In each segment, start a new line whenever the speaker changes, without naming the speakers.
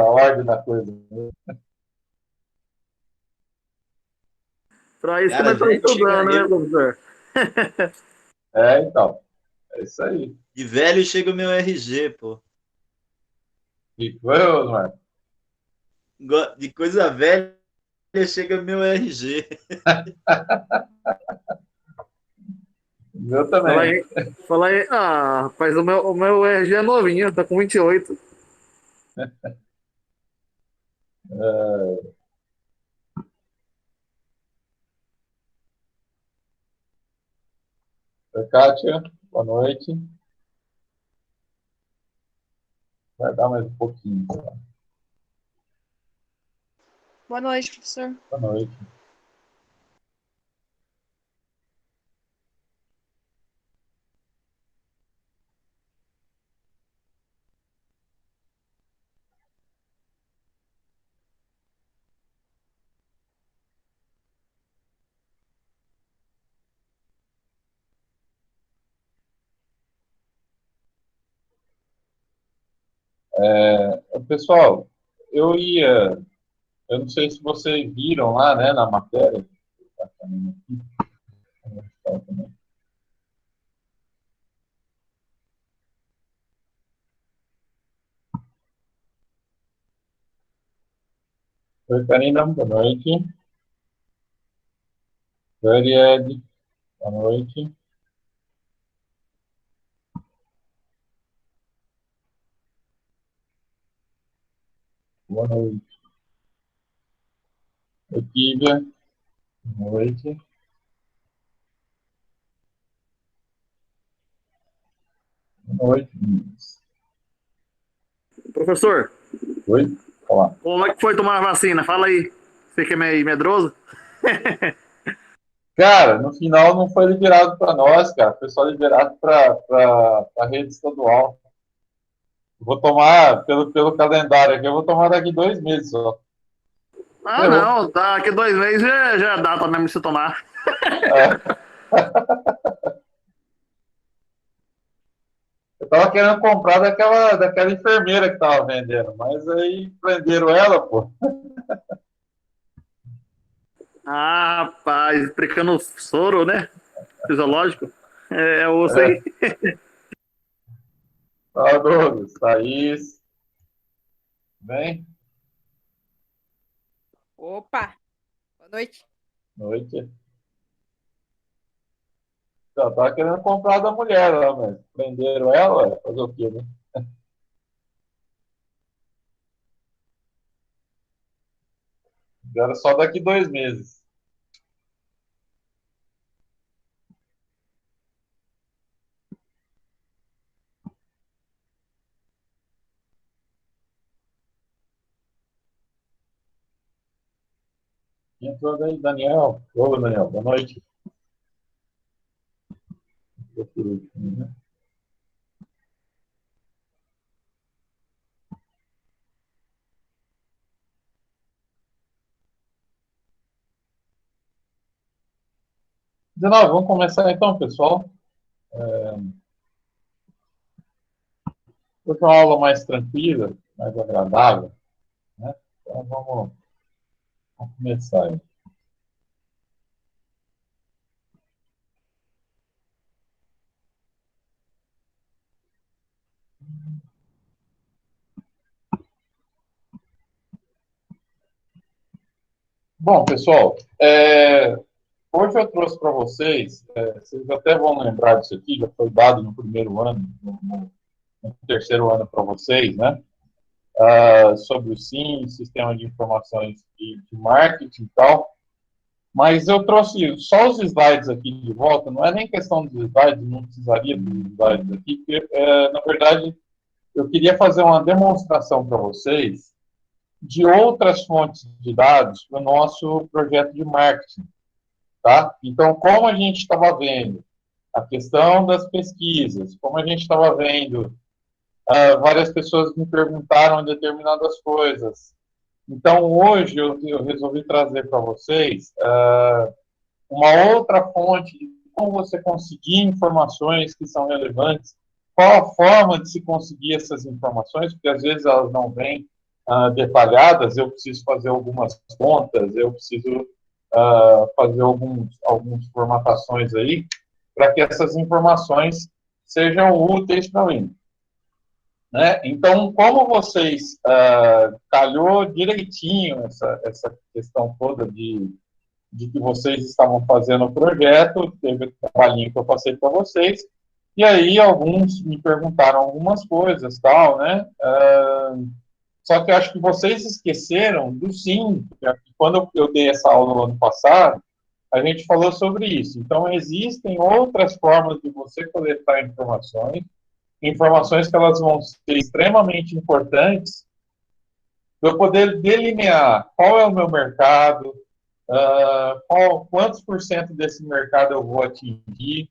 ordem da coisa.
Para isso que
Cara,
nós estamos
velho chega,
estudando, né, professor?
Então, é isso aí.
de velho chega o meu RG, pô.
E foi, Osmar?
De coisa velha chega o meu RG.
Eu
Fala
também.
aí, fala aí. Ah, rapaz, o meu RG é novinho, tá com 28.
Oi, Kátia, boa noite. Vai dar mais um pouquinho. Tá?
Boa noite, professor.
Boa noite. Pessoal, eu não sei se vocês viram lá, né, na matéria. Oi, Karina, boa noite. Oi, Ed, boa noite. Boa noite. Oi, Kívia, boa noite. Boa noite, meninas.
Professor,
Oi, olá.
como é que foi tomar a vacina? Fala aí. Você que é meio medroso?
Cara, no final não foi liberado para nós, cara. Foi só liberado para a rede estadual. Vou tomar, pelo calendário aqui, eu vou tomar daqui 2 meses só.
Ah,
Ferrou.
não. Daqui 2 meses já é data mesmo de se tomar.
É. Eu tava querendo comprar daquela enfermeira que tava vendendo, mas aí prenderam ela, pô.
Ah, rapaz, explicando soro, né? Fisiológico. É osso,
É.
hein?
Fala, Douglas, Thaís, bem?
Opa, boa noite.
Noite. Eu tava querendo comprar da mulher lá, mas prenderam ela, fazer o quê, né? Era só daqui 2 meses. E entrou daí, Daniel. Ô, Daniel, boa noite. Né? 19, vamos começar então, pessoal. Foi uma aula mais tranquila, mais agradável, né? Então vamos começar aí. Bom, pessoal, hoje eu trouxe para vocês, vocês até vão lembrar disso aqui, já foi dado no primeiro ano, no terceiro ano para vocês, né? Sobre o SIM, Sistema de Informações de Marketing e tal. Mas eu trouxe só os slides aqui de volta, não é nem questão dos slides, não precisaria dos slides aqui, porque, na verdade, eu queria fazer uma demonstração para vocês de outras fontes de dados para o nosso projeto de marketing, tá? Então, como a gente estava vendo a questão das pesquisas, como a gente estava vendo, várias pessoas me perguntaram determinadas coisas. Então, hoje eu resolvi trazer para vocês uma outra fonte de como você conseguir informações que são relevantes, qual a forma de se conseguir essas informações, porque às vezes elas não vêm detalhadas, eu preciso fazer algumas contas, eu preciso fazer algumas formatações aí, para que essas informações sejam úteis para mim. Né? Então, como vocês calhou direitinho essa questão toda de que vocês estavam fazendo o projeto, teve o trabalhinho que eu passei para vocês, e aí alguns me perguntaram algumas coisas, tal, né? Só que eu acho que vocês esqueceram do sim, quando eu dei essa aula no ano passado, a gente falou sobre isso. Então, existem outras formas de você coletar informações que elas vão ser extremamente importantes para eu poder delinear qual é o meu mercado, quantos por cento desse mercado eu vou atingir,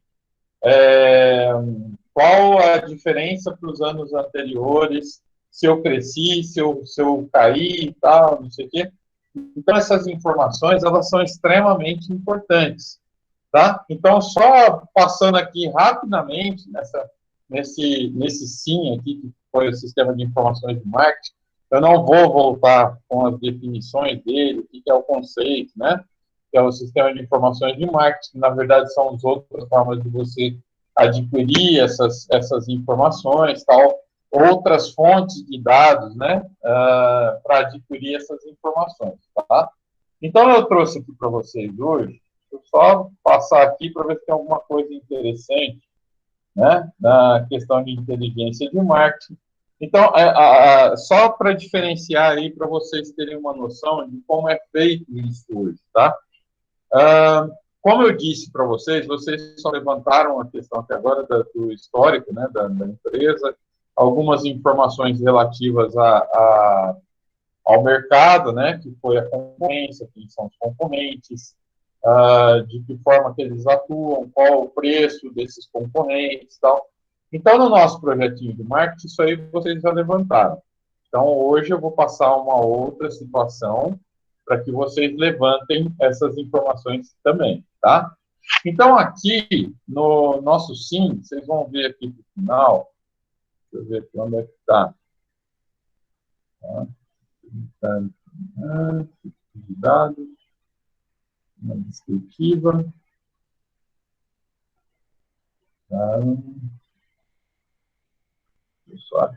qual a diferença para os anos anteriores, se eu cresci, se eu caí e tal, não sei o quê. Então, essas informações, elas são extremamente importantes, tá? Então, só passando aqui rapidamente nesse sim aqui, que foi o sistema de informações de marketing, eu não vou voltar com as definições dele, o que é o conceito, né? Que é o sistema de informações de marketing, na verdade, são as outras formas de você adquirir essas informações, tal, outras fontes de dados, né, para adquirir essas informações, tá? Então, eu trouxe aqui para vocês hoje, vou só passar aqui para ver se tem alguma coisa interessante, né, na questão de inteligência de marketing. Então, só para diferenciar aí, para vocês terem uma noção de como é feito isso hoje, tá? Como eu disse para vocês só levantaram a questão até agora do histórico, né, da empresa, algumas informações relativas ao mercado, né, que foi a concorrência, quem são os concorrentes, de que forma que eles atuam, qual o preço desses concorrentes e tal. Então, no nosso projetinho de marketing, isso aí vocês já levantaram. Então, hoje eu vou passar uma outra situação para que vocês levantem essas informações também, tá? Então, aqui, no nosso sim, vocês vão ver aqui no final, deixa eu ver aqui onde é que está. Dados, uma descritiva. Só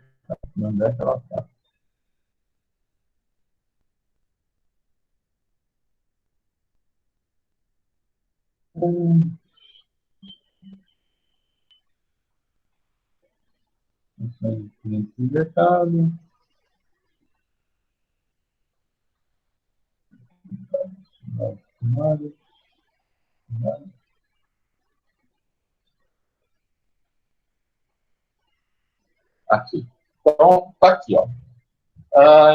onde é que ela está. Cliente de mercado. Aqui. Então, está aqui, ó.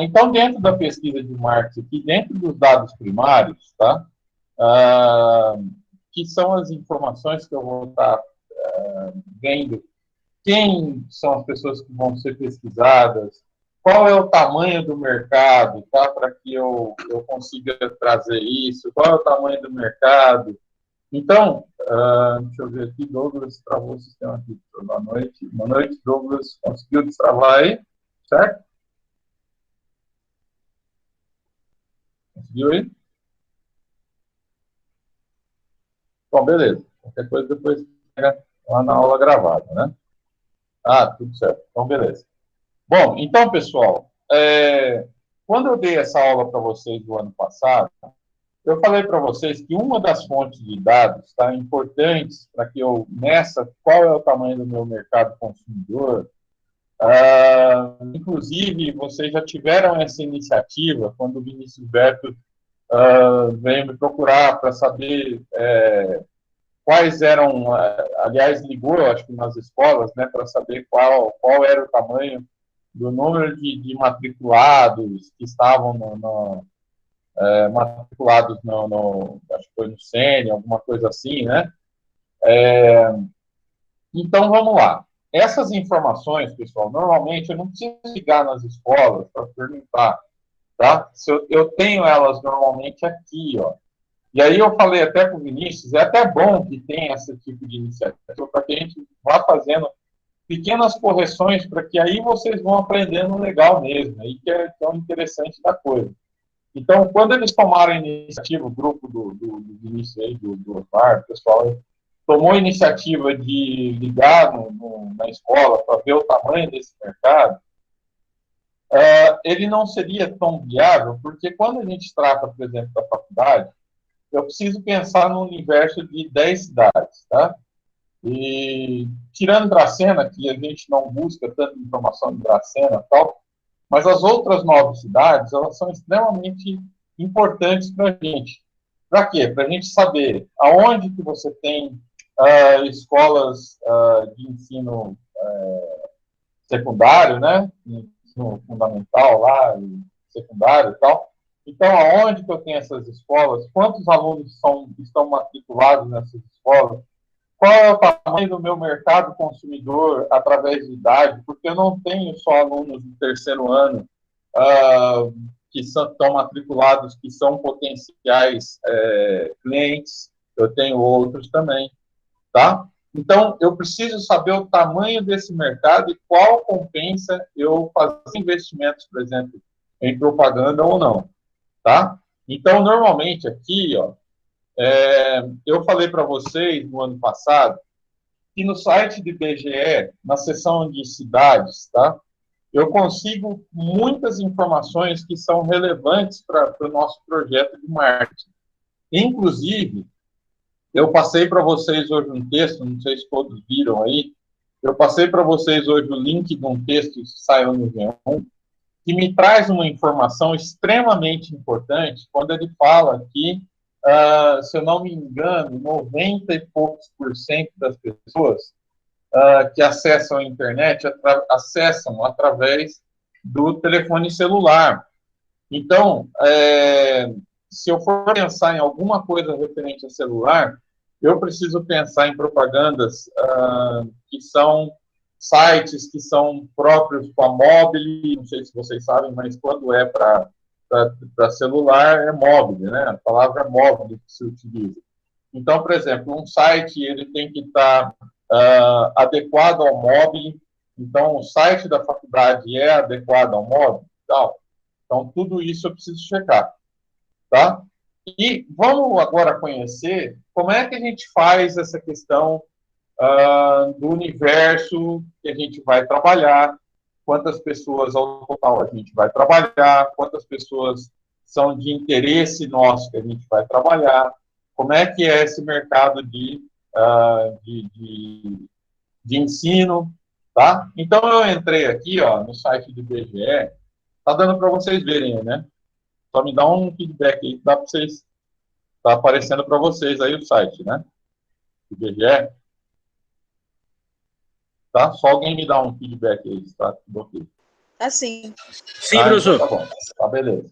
Então, dentro da pesquisa de marketing, aqui, dentro dos dados primários, tá? Que são as informações que eu vou estar vendo quem são as pessoas que vão ser pesquisadas, qual é o tamanho do mercado, tá? Para que eu consiga trazer isso, qual é o tamanho do mercado. Então, deixa eu ver aqui, Douglas travou o sistema aqui. Boa noite. Boa noite, Douglas. Conseguiu destravar aí? Certo? Conseguiu aí? Bom, beleza. Qualquer coisa depois pega lá na aula gravada, né? Tudo certo. Então, beleza. Bom, então, pessoal, quando eu dei essa aula para vocês do ano passado, eu falei para vocês que uma das fontes de dados importantes para que eu meça qual é o tamanho do meu mercado consumidor. Inclusive, vocês já tiveram essa iniciativa quando o Vinícius Berto veio me procurar para saber quais eram, aliás, ligou, acho que nas escolas, né, para saber qual era o tamanho do número de matriculados que estavam matriculados acho que foi no SENE, alguma coisa assim, né? Então, vamos lá. Essas informações, pessoal, normalmente eu não preciso ligar nas escolas para perguntar, tá? Eu tenho elas normalmente aqui, ó. E aí eu falei até com o Vinícius, é até bom que tenha esse tipo de iniciativa para que a gente vá fazendo pequenas correções para que aí vocês vão aprendendo legal mesmo, aí que é tão interessante da coisa. Então, quando eles tomaram a iniciativa, o grupo do início aí, do Osmar, o pessoal tomou a iniciativa de ligar na escola para ver o tamanho desse mercado, ele não seria tão viável, porque quando a gente trata, por exemplo, da faculdade, eu preciso pensar no universo de 10 cidades, tá? E tirando Dracena, que a gente não busca tanta informação de Dracena e tal, mas as outras 9 cidades, elas são extremamente importantes para a gente. Para quê? Para a gente saber aonde que você tem escolas de ensino secundário, né? Ensino fundamental lá, secundário e tal. Então, aonde que eu tenho essas escolas? Quantos alunos estão matriculados nessas escolas? Qual é o tamanho do meu mercado consumidor através de idade? Porque eu não tenho só alunos do terceiro ano que estão matriculados, que são potenciais clientes, eu tenho outros também, tá? Então, eu preciso saber o tamanho desse mercado e qual compensa eu fazer investimentos, por exemplo, em propaganda ou não, tá? Então, normalmente aqui, ó, eu falei para vocês no ano passado que no site do IBGE, na seção de cidades, tá? Eu consigo muitas informações que são relevantes para o nosso projeto de marketing. Inclusive, eu passei para vocês hoje um texto, não sei se todos viram aí, eu passei para vocês hoje o link de um texto que saiu no G1, que me traz uma informação extremamente importante quando ele fala que, se eu não me engano, 90 e poucos por cento das pessoas que acessam a internet acessam através do telefone celular. Então, se eu for pensar em alguma coisa referente a celular, eu preciso pensar em propagandas que são sites que são próprios para mobile, não sei se vocês sabem, mas quando é para celular é mobile, né? A palavra mobile que se utiliza. Então, por exemplo, um site ele tem que estar adequado ao mobile. Então, o site da faculdade é adequado ao mobile, tal. Então, tudo isso eu preciso checar, tá? E vamos agora conhecer como é que a gente faz essa questão do universo que a gente vai trabalhar, quantas pessoas ao total a gente vai trabalhar, quantas pessoas são de interesse nosso que a gente vai trabalhar, como é que é esse mercado de ensino, tá? Então, eu entrei aqui, ó, no site do IBGE, tá dando para vocês verem, né? Só me dá um feedback aí, que dá para vocês, tá aparecendo para vocês aí o site, né? Do IBGE. Tá? Só alguém me dá um feedback aí, tá? Ok.
Assim.
Sim, professor.
Então tá bom. Tá, beleza.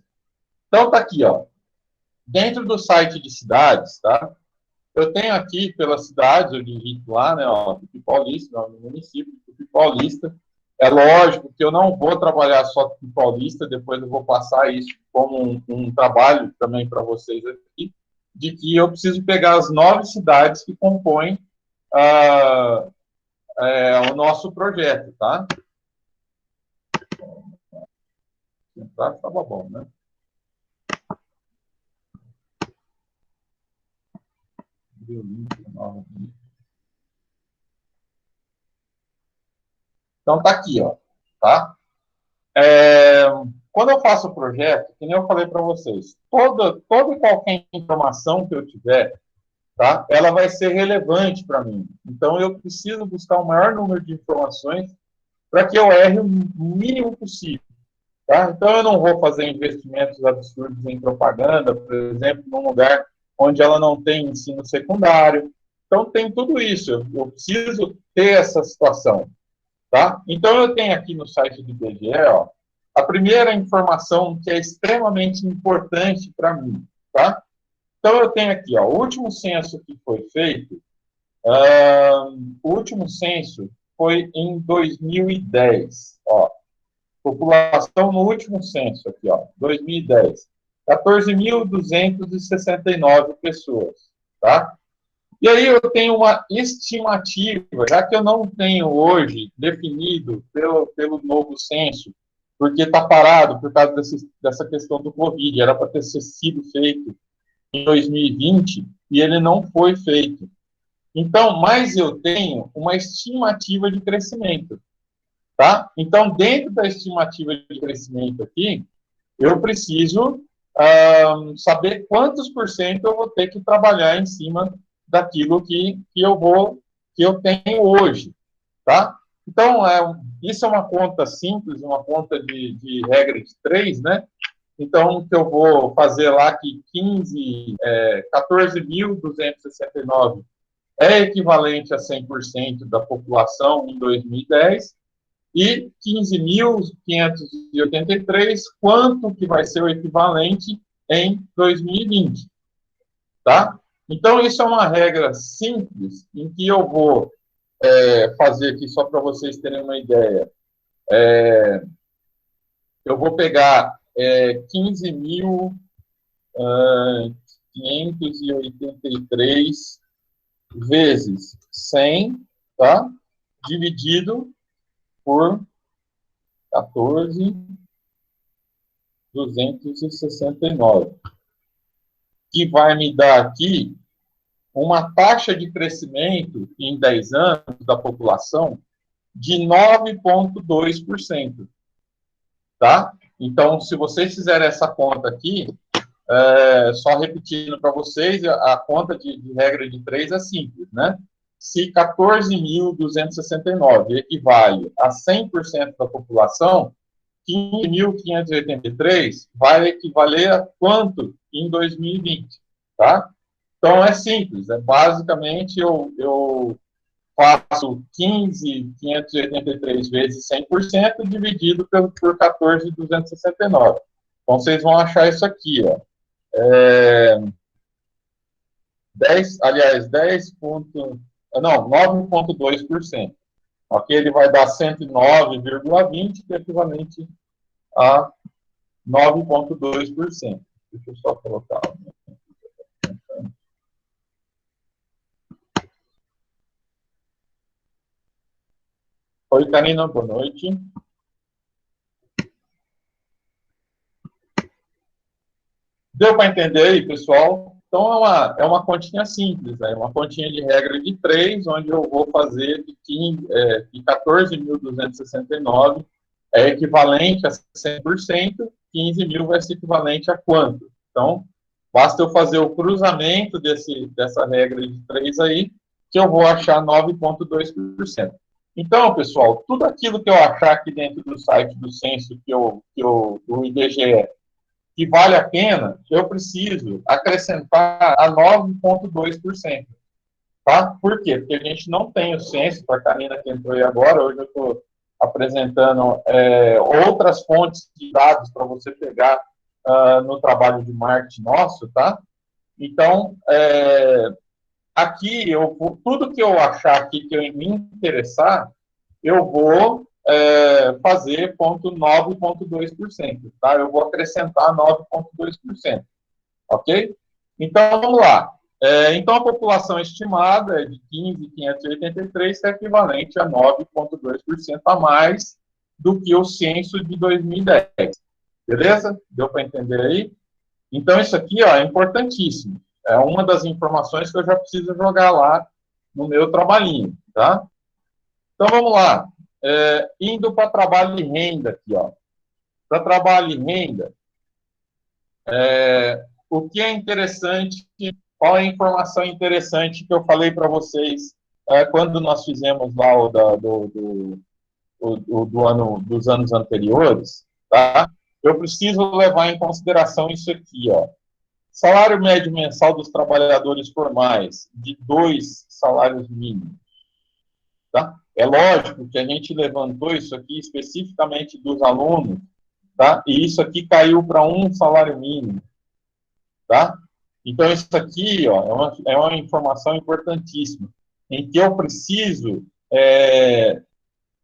Então tá aqui, ó. Dentro do site de cidades, tá? Eu tenho aqui pelas cidades, eu digito lá, né, ó, Tupi Paulista, no município de Tupi Paulista. É lógico que eu não vou trabalhar só Tupi Paulista, depois eu vou passar isso como um trabalho também para vocês aqui, de que eu preciso pegar as 9 cidades que compõem o nosso projeto, tá? Estava bom, né? Então, tá aqui, ó, tá? Quando eu faço o projeto, que nem eu falei para vocês, toda e qualquer informação que eu tiver, tá? Ela vai ser relevante para mim. Então, eu preciso buscar o maior número de informações para que eu erre o mínimo possível, tá? Então, eu não vou fazer investimentos absurdos em propaganda, por exemplo, num lugar onde ela não tem ensino secundário. Então, tem tudo isso. Eu preciso ter essa situação, tá? Então, eu tenho aqui no site do IBGE, ó, a primeira informação que é extremamente importante para mim, tá? Então, eu tenho aqui, ó, o último censo que foi feito, o último censo foi em 2010, ó. População no último censo aqui, ó, 2010. 14.269 pessoas, tá? E aí eu tenho uma estimativa, já que eu não tenho hoje definido pelo novo censo, porque está parado por causa dessa questão do Covid, era para ter sido feito em 2020 e ele não foi feito. Então, mas eu tenho uma estimativa de crescimento, tá? Então, dentro da estimativa de crescimento aqui, eu preciso saber quantos por cento eu vou ter que trabalhar em cima daquilo que eu tenho hoje, tá? Então, isso é uma conta simples, uma conta de regra de 3, né? Então, o que eu vou fazer lá que 14.269 é equivalente a 100% da população em 2010, e 15.583, quanto que vai ser o equivalente em 2020, tá? Então, isso é uma regra simples, em que eu vou fazer aqui, só para vocês terem uma ideia. Eu vou pegar 15.583 vezes 100, tá? Dividido por 14.269, que vai me dar aqui uma taxa de crescimento em 10 anos da população de 9,2%. Tá? Então, se vocês fizerem essa conta aqui, só repetindo para vocês, a conta de regra de 3 é simples, né? Se 14.269 equivale a 100% da população, 15.583 vai equivaler a quanto em 2020, tá? Então, é simples, basicamente eu faço 15.583 vezes 100% dividido por 14.269. Então, vocês vão achar isso aqui, ó. 9,2%. Ok? Ele vai dar 109,20, que é equivalente a 9,2%. Deixa eu só colocar. Oi, Karina, boa noite. Deu para entender aí, pessoal? Então, é uma continha simples, né? Uma continha de regra de 3, onde eu vou fazer que 14.269 é equivalente a 100%, 15 mil vai ser equivalente a quanto? Então, basta eu fazer o cruzamento dessa regra de 3 aí, que eu vou achar 9,2%. Então, pessoal, tudo aquilo que eu achar aqui dentro do site do censo do IBGE que vale a pena, eu preciso acrescentar a 9,2%. Tá? Por quê? Porque a gente não tem o censo, para a Karina que entrou aí agora, hoje eu estou apresentando outras fontes de dados para você pegar no trabalho de marketing nosso, tá? Então, aqui, tudo que eu achar aqui que eu me interessar, eu vou fazer 9,2%, tá? Eu vou acrescentar 9,2%, ok? Então, vamos lá. Então, a população estimada é de 15.583, que é equivalente a 9,2% a mais do que o censo de 2010. Beleza? Deu para entender aí? Então, isso aqui ó, é importantíssimo. É uma das informações que eu já preciso jogar lá no meu trabalhinho, tá? Então, vamos lá. Indo para trabalho e renda aqui, ó. Para trabalho e renda, o que é interessante, qual é a informação interessante que eu falei para vocês quando nós fizemos lá dos anos anteriores, tá? Eu preciso levar em consideração isso aqui, ó. Salário médio mensal dos trabalhadores formais, de 2 salários mínimos. Tá? É lógico que a gente levantou isso aqui especificamente dos alunos, tá? E isso aqui caiu para 1 salário mínimo. Tá? Então, isso aqui ó, é uma informação importantíssima, em que eu preciso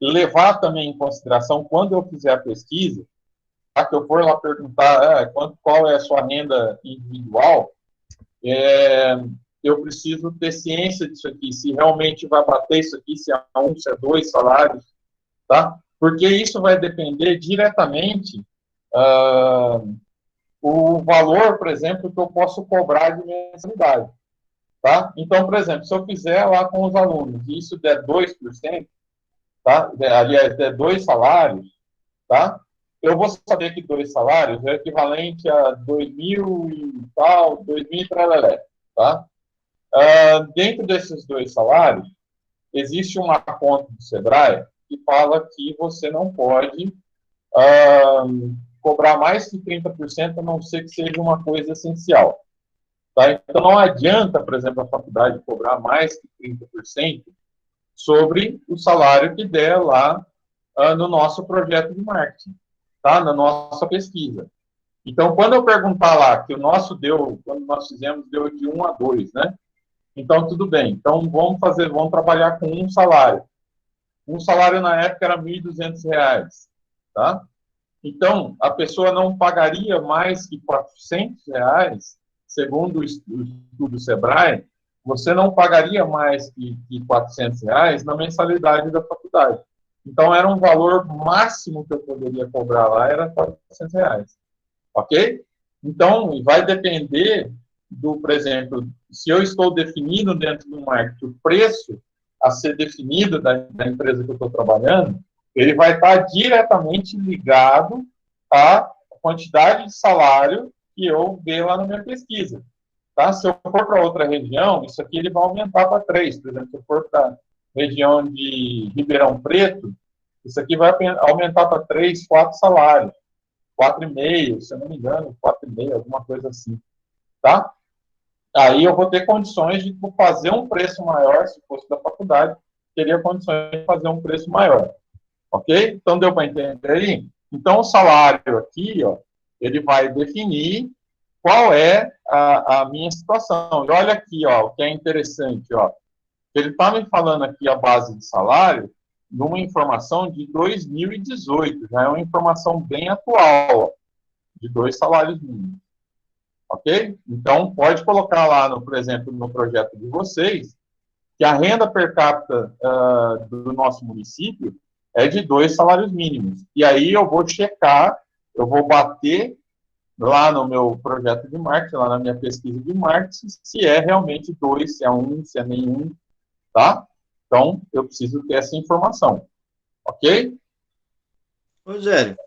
levar também em consideração, quando eu fizer a pesquisa, que eu for lá perguntar qual é a sua renda individual, eu preciso ter ciência disso aqui, se realmente vai bater isso aqui, se é um, se é dois salários, tá? Porque isso vai depender diretamente o valor, por exemplo, que eu posso cobrar de mensalidade, tá? Então, por exemplo, se eu fizer lá com os alunos e isso der 2%, tá? Aliás, der 2 salários, tá? Eu vou saber que 2 salários é equivalente a 2.000 e tal, 2.000 e tralelé, tá? Dentro desses 2 salários, existe uma conta do Sebrae que fala que você não pode cobrar mais que 30%, a não ser que seja uma coisa essencial. Tá? Então, não adianta, por exemplo, a faculdade cobrar mais que 30% sobre o salário que der lá no nosso projeto de marketing, tá? Na nossa pesquisa. Então, quando eu perguntar lá que o nosso deu, quando nós fizemos, deu de 1 a 2, né? Então, tudo bem. Então, vamos trabalhar com um salário. Um salário na época era R$ 1.200, tá? Então, a pessoa não pagaria mais que R$ 400, segundo o estudo do Sebrae, você não pagaria mais que R$ 400 na mensalidade da faculdade. Então, era um valor máximo que eu poderia cobrar lá, era R$ 400, ok? Então, vai depender por exemplo, se eu estou definindo dentro do marketing o preço a ser definido da empresa que eu estou trabalhando, ele vai estar diretamente ligado à quantidade de salário que eu ver lá na minha pesquisa. Tá? Se eu for para outra região, isso aqui ele vai aumentar para 3. Por exemplo, se eu for para a região de Ribeirão Preto, isso aqui vai aumentar para 3, 4 salários. 4,5, se eu não me engano, 4,5, alguma coisa assim. Tá? Aí eu vou ter condições de fazer um preço maior, se fosse da faculdade, teria condições de fazer um preço maior. Ok? Então, deu para entender aí? Então, o salário aqui, ó, ele vai definir qual é a minha situação. E olha aqui, ó, o que é interessante, ó. Ele está me falando aqui a base de salário numa informação de 2018, já é uma informação bem atual, ó, de 2 salários mínimos. Ok? Então, pode colocar lá, por exemplo, no projeto de vocês, que a renda per capita do nosso município é de 2 salários mínimos. E aí eu vou checar, eu vou bater lá no meu projeto de marketing, lá na minha pesquisa de marketing, se é realmente 2, se é 1, se é nenhum, tá? Então, eu preciso ter essa informação. Ok?
Rogério,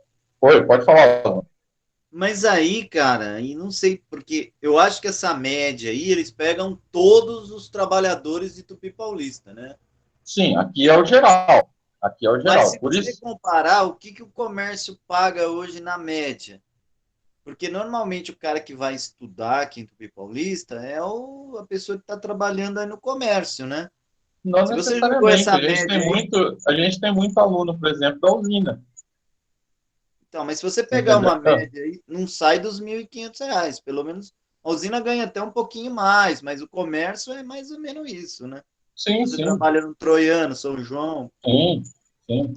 Oi, pode falar.
mas aí, cara, e não sei, porque eu acho que essa média aí, eles pegam todos os trabalhadores de Tupi Paulista, né?
Sim, aqui é o geral. Aqui é o
Mas
geral.
se
Por
você
isso,
comparar, o que o comércio paga hoje na média? Porque normalmente o cara que vai estudar aqui em Tupi Paulista é a pessoa que está trabalhando aí no comércio, né?
não
Se você jogou
necessariamente.
essa
A gente
média
tem
aí,
muito aluno, por exemplo, da usina.
então, mas se você pegar
Entendeu?
uma média aí, não sai dos R$ 1.500. Pelo menos a usina ganha até um pouquinho mais, mas o comércio é mais ou menos isso, né?
Sim,
Você
sim,
trabalha no Troiano, São João.
sim, sim.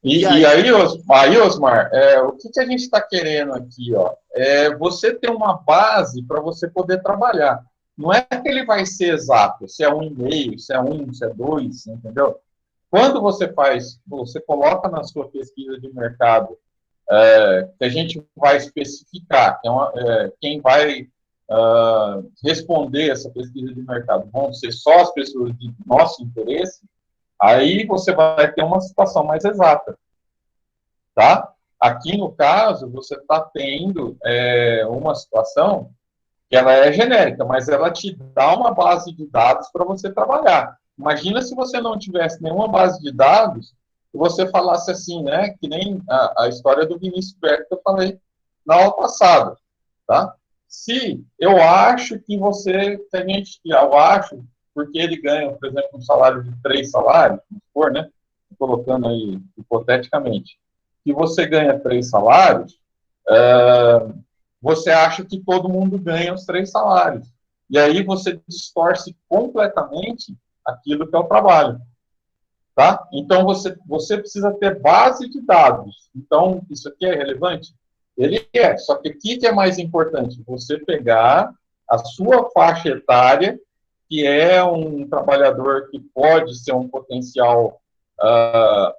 E
E
aí,
aí, Osmar, o que a gente está querendo aqui, ó? É você ter uma base para você poder trabalhar. Não é que ele vai ser exato, se é 1,5, se é 1, se é 2, entendeu? Quando você coloca na sua pesquisa de mercado, que a gente vai especificar, quem vai responder essa pesquisa de mercado vão ser só as pessoas de nosso interesse, aí você vai ter uma situação mais exata, tá? Aqui, no caso, você está tendo uma situação que ela é genérica, mas ela te dá uma base de dados para você trabalhar. Imagina se você não tivesse nenhuma base de dados e você falasse assim, né, que nem a história do Vinícius Berto que eu falei na aula passada, tá? Se eu acho que eu acho, porque ele ganha, por exemplo, um salário de 3 salários, vamos supor, né, colocando aí hipoteticamente, que você ganha 3 salários, você acha que todo mundo ganha os 3 salários. E aí você distorce completamente aquilo que é o trabalho. Tá? Então, você precisa ter base de dados. Então, isso aqui é relevante? Ele é. Só que o que é mais importante? Você pegar a sua faixa etária que é um trabalhador que pode ser um potencial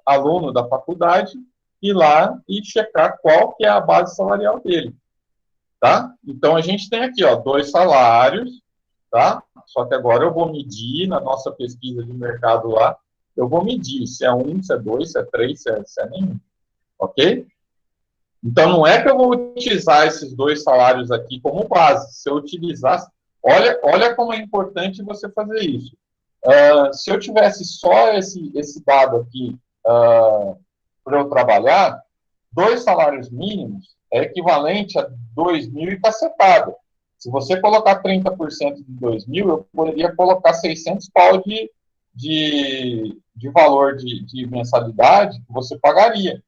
aluno da faculdade, ir lá e checar qual que é a base salarial dele, tá? Então, a gente tem aqui, ó, 2 salários, tá? Só que agora eu vou medir na nossa pesquisa de mercado lá, eu vou medir se é 1, se é 2, se é 3, se é nenhum, ok? Então, não é que eu vou utilizar esses 2 salários aqui como base. Se eu utilizar, olha como é importante você fazer isso. Se eu tivesse só esse dado aqui para eu trabalhar, 2 salários mínimos é equivalente a 2.000 e cacetada. Se você colocar 30% de 2.000, eu poderia colocar 600 pau de valor de mensalidade que você pagaria.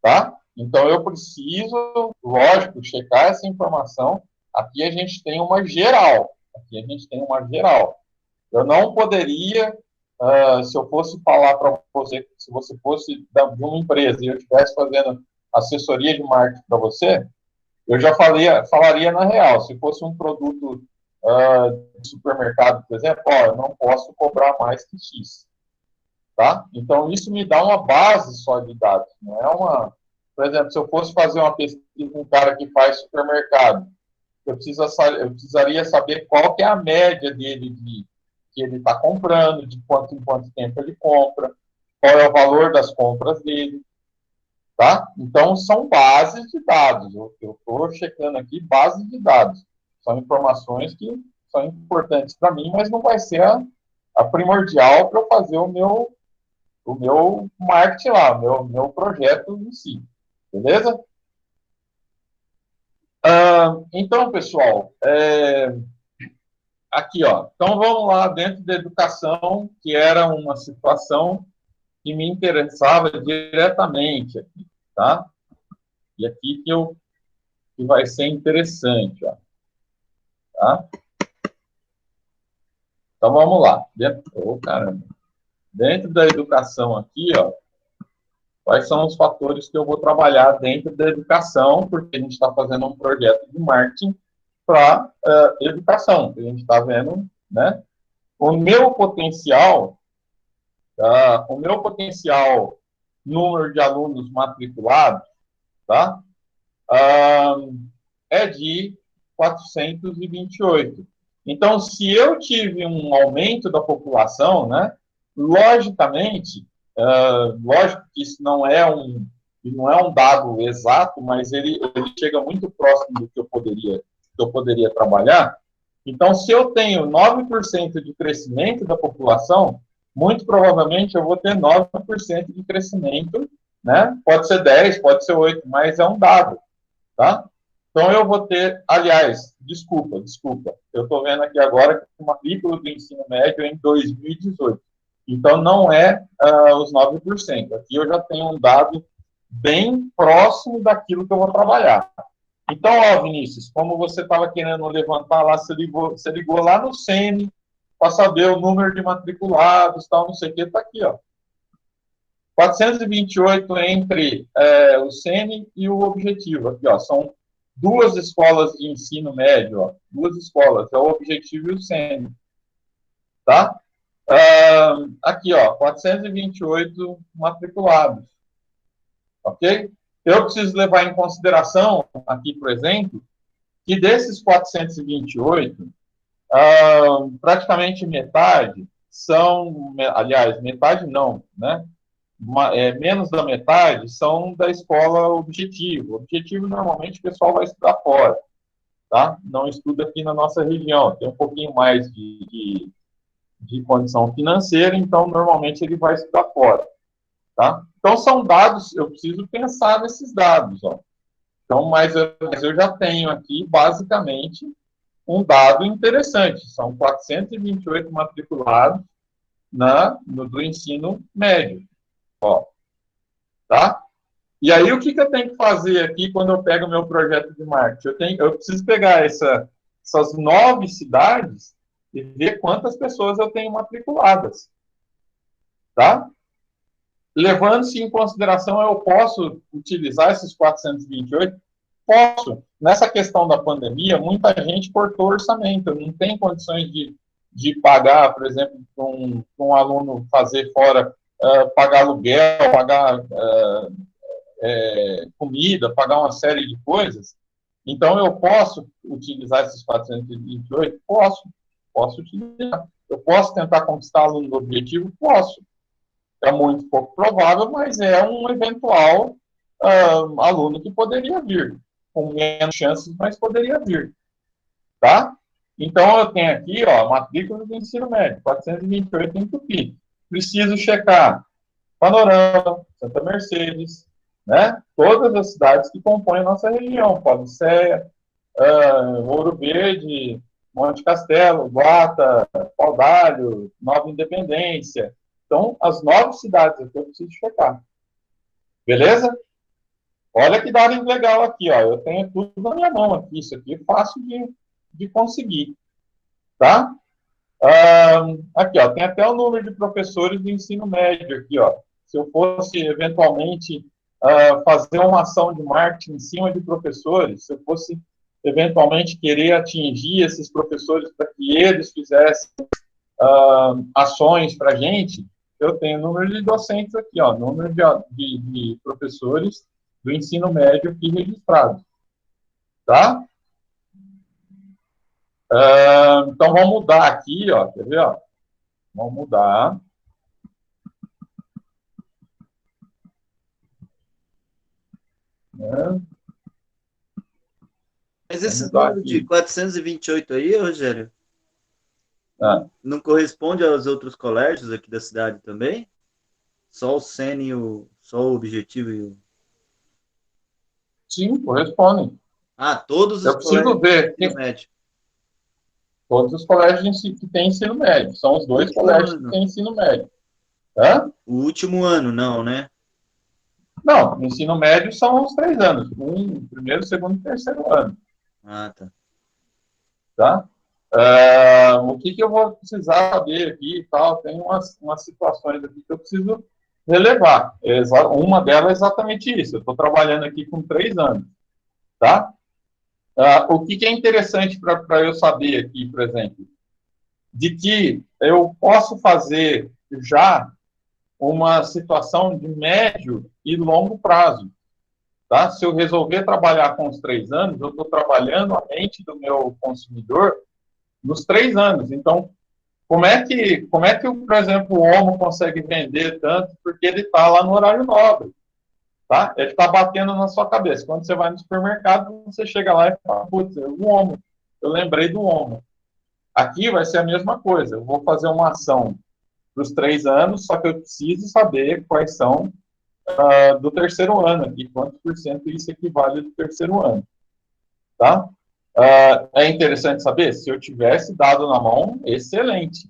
Tá? Então, eu preciso, lógico, checar essa informação. Aqui a gente tem uma geral. Aqui a gente tem uma geral. Eu não poderia, se eu fosse falar para você, se você fosse de uma empresa e eu estivesse fazendo assessoria de marketing para você, eu já falaria na real. Se fosse um produto de supermercado, por exemplo, eu não posso cobrar mais que X. Tá? Então, isso me dá uma base só de dados. Não é uma... Por exemplo, se eu fosse fazer uma pesquisa com um cara que faz supermercado, eu precisaria saber qual que é a média dele que ele está comprando, de quanto em quanto tempo ele compra, qual é o valor das compras dele. Tá? Então, são bases de dados. Eu estou checando aqui bases de dados. São informações que são importantes para mim, mas não vai ser a primordial para eu fazer o meu marketing lá, o meu projeto em si. Beleza? Então, pessoal, aqui, ó. Então, vamos lá, dentro da educação, que era uma situação que me interessava diretamente aqui, tá? E aqui que vai ser interessante, ó. Tá? Então, vamos lá. Caramba. Dentro da educação aqui, ó, quais são os fatores que eu vou trabalhar dentro da educação, porque a gente está fazendo um projeto de marketing para educação, que a gente está vendo, né? O meu potencial número de alunos matriculados, tá? É de 428. Então, se eu tive um aumento da população, né? Logicamente, lógico que isso não é um dado exato, mas ele chega muito próximo do que eu poderia trabalhar. Então, se eu tenho 9% de crescimento da população, muito provavelmente eu vou ter 9% de crescimento, né? Pode ser 10, pode ser 8, mas é um dado, tá? Então, eu vou ter, aliás, desculpa, eu estou vendo aqui agora que uma matrícula do ensino médio é em 2018. Então, não é os 9%. Aqui eu já tenho um dado bem próximo daquilo que eu vou trabalhar. Então, ó, Vinícius, como você estava querendo levantar lá, você ligou lá no SEMI para saber o número de matriculados, tal, não sei o que, está aqui, ó. 428 entre o SEMI e o Objetivo. Aqui, ó, são 2 escolas de ensino médio, ó, 2 escolas, é o Objetivo e o SEMI. Tá? Aqui, ó, 428 matriculados. Ok? Eu preciso levar em consideração, aqui, por exemplo, que desses 428, praticamente metade são, aliás, metade não, né? Menos da metade são da escola Objetivo. Objetivo, normalmente, o pessoal vai estudar fora, tá? Não estuda aqui na nossa região, tem um pouquinho mais de condição financeira, então, normalmente, ele vai estudar fora, tá? Então, são dados, eu preciso pensar nesses dados, ó. Então, mas eu já tenho aqui, basicamente, um dado interessante. São 428 matriculados do ensino médio, ó, tá? E aí, o que eu tenho que fazer aqui quando eu pego o meu projeto de marketing? Eu preciso pegar essas 9 cidades e ver quantas pessoas eu tenho matriculadas, tá? Levando-se em consideração, eu posso utilizar esses 428 posso. Nessa questão da pandemia, muita gente cortou orçamento, não tem condições de pagar, por exemplo, para um aluno fazer fora, pagar aluguel, pagar comida, pagar uma série de coisas. Então, eu posso utilizar esses 428? Posso utilizar. Eu posso tentar conquistar aluno do objetivo? Posso. É muito pouco provável, mas é um eventual aluno que poderia vir, com menos chances, mas poderia vir, tá? Então, eu tenho aqui, ó, matrícula do ensino médio, 428 em Tupi. Preciso checar Panorama, Santa Mercedes, né? Todas as cidades que compõem a nossa região, Paulicéia, Ouro Verde, Monte Castelo, Guata, Paudalho, Nova Independência. Então, as 9 cidades aqui eu preciso checar. Beleza? Olha que dado legal aqui, ó. Eu tenho tudo na minha mão aqui. Isso aqui é fácil de conseguir. Tá? Aqui, ó. Tem até o número de professores do ensino médio aqui, ó. Se eu fosse, eventualmente, fazer uma ação de marketing em cima de professores, se eu fosse, eventualmente, querer atingir esses professores para que eles fizessem ações para a gente, eu tenho número de docentes aqui, ó, número de professores do ensino médio aqui registrados, tá? Então, vamos mudar aqui, ó, quer ver, ó? Vamos mudar. Né?
Mas esse número de 428 aí, Rogério, não corresponde aos outros colégios aqui da cidade também? Só o Sênio, só o Objetivo e o...
Sim, correspondem.
Todos os
eu preciso ver
médio.
Todos os colégios que têm ensino médio. São os 2 colégios que têm ensino médio.
O último ano, não, né?
Não, o ensino médio são os 3 anos. Primeiro, segundo e terceiro ano. Tá? O que eu vou precisar saber aqui e tal? Tem umas situações aqui que eu preciso relevar. Uma delas é exatamente isso. Eu estou trabalhando aqui com 3 anos. Tá? O que é interessante para eu saber aqui, por exemplo, de que eu posso fazer já uma situação de médio e longo prazo. Tá? Se eu resolver trabalhar com os 3 anos, eu estou trabalhando a mente do meu consumidor nos 3 anos. Então, como é que, por exemplo, o Omo consegue vender tanto? Porque ele está lá no horário nobre. Tá? Ele está batendo na sua cabeça. Quando você vai no supermercado, você chega lá e fala, putz, o Omo. Eu lembrei do Omo. Aqui vai ser a mesma coisa. Eu vou fazer uma ação para os 3 anos, só que eu preciso saber quais são do terceiro ano aqui, quantos por cento isso equivale do terceiro ano. Tá? É interessante saber, se eu tivesse dado na mão, excelente.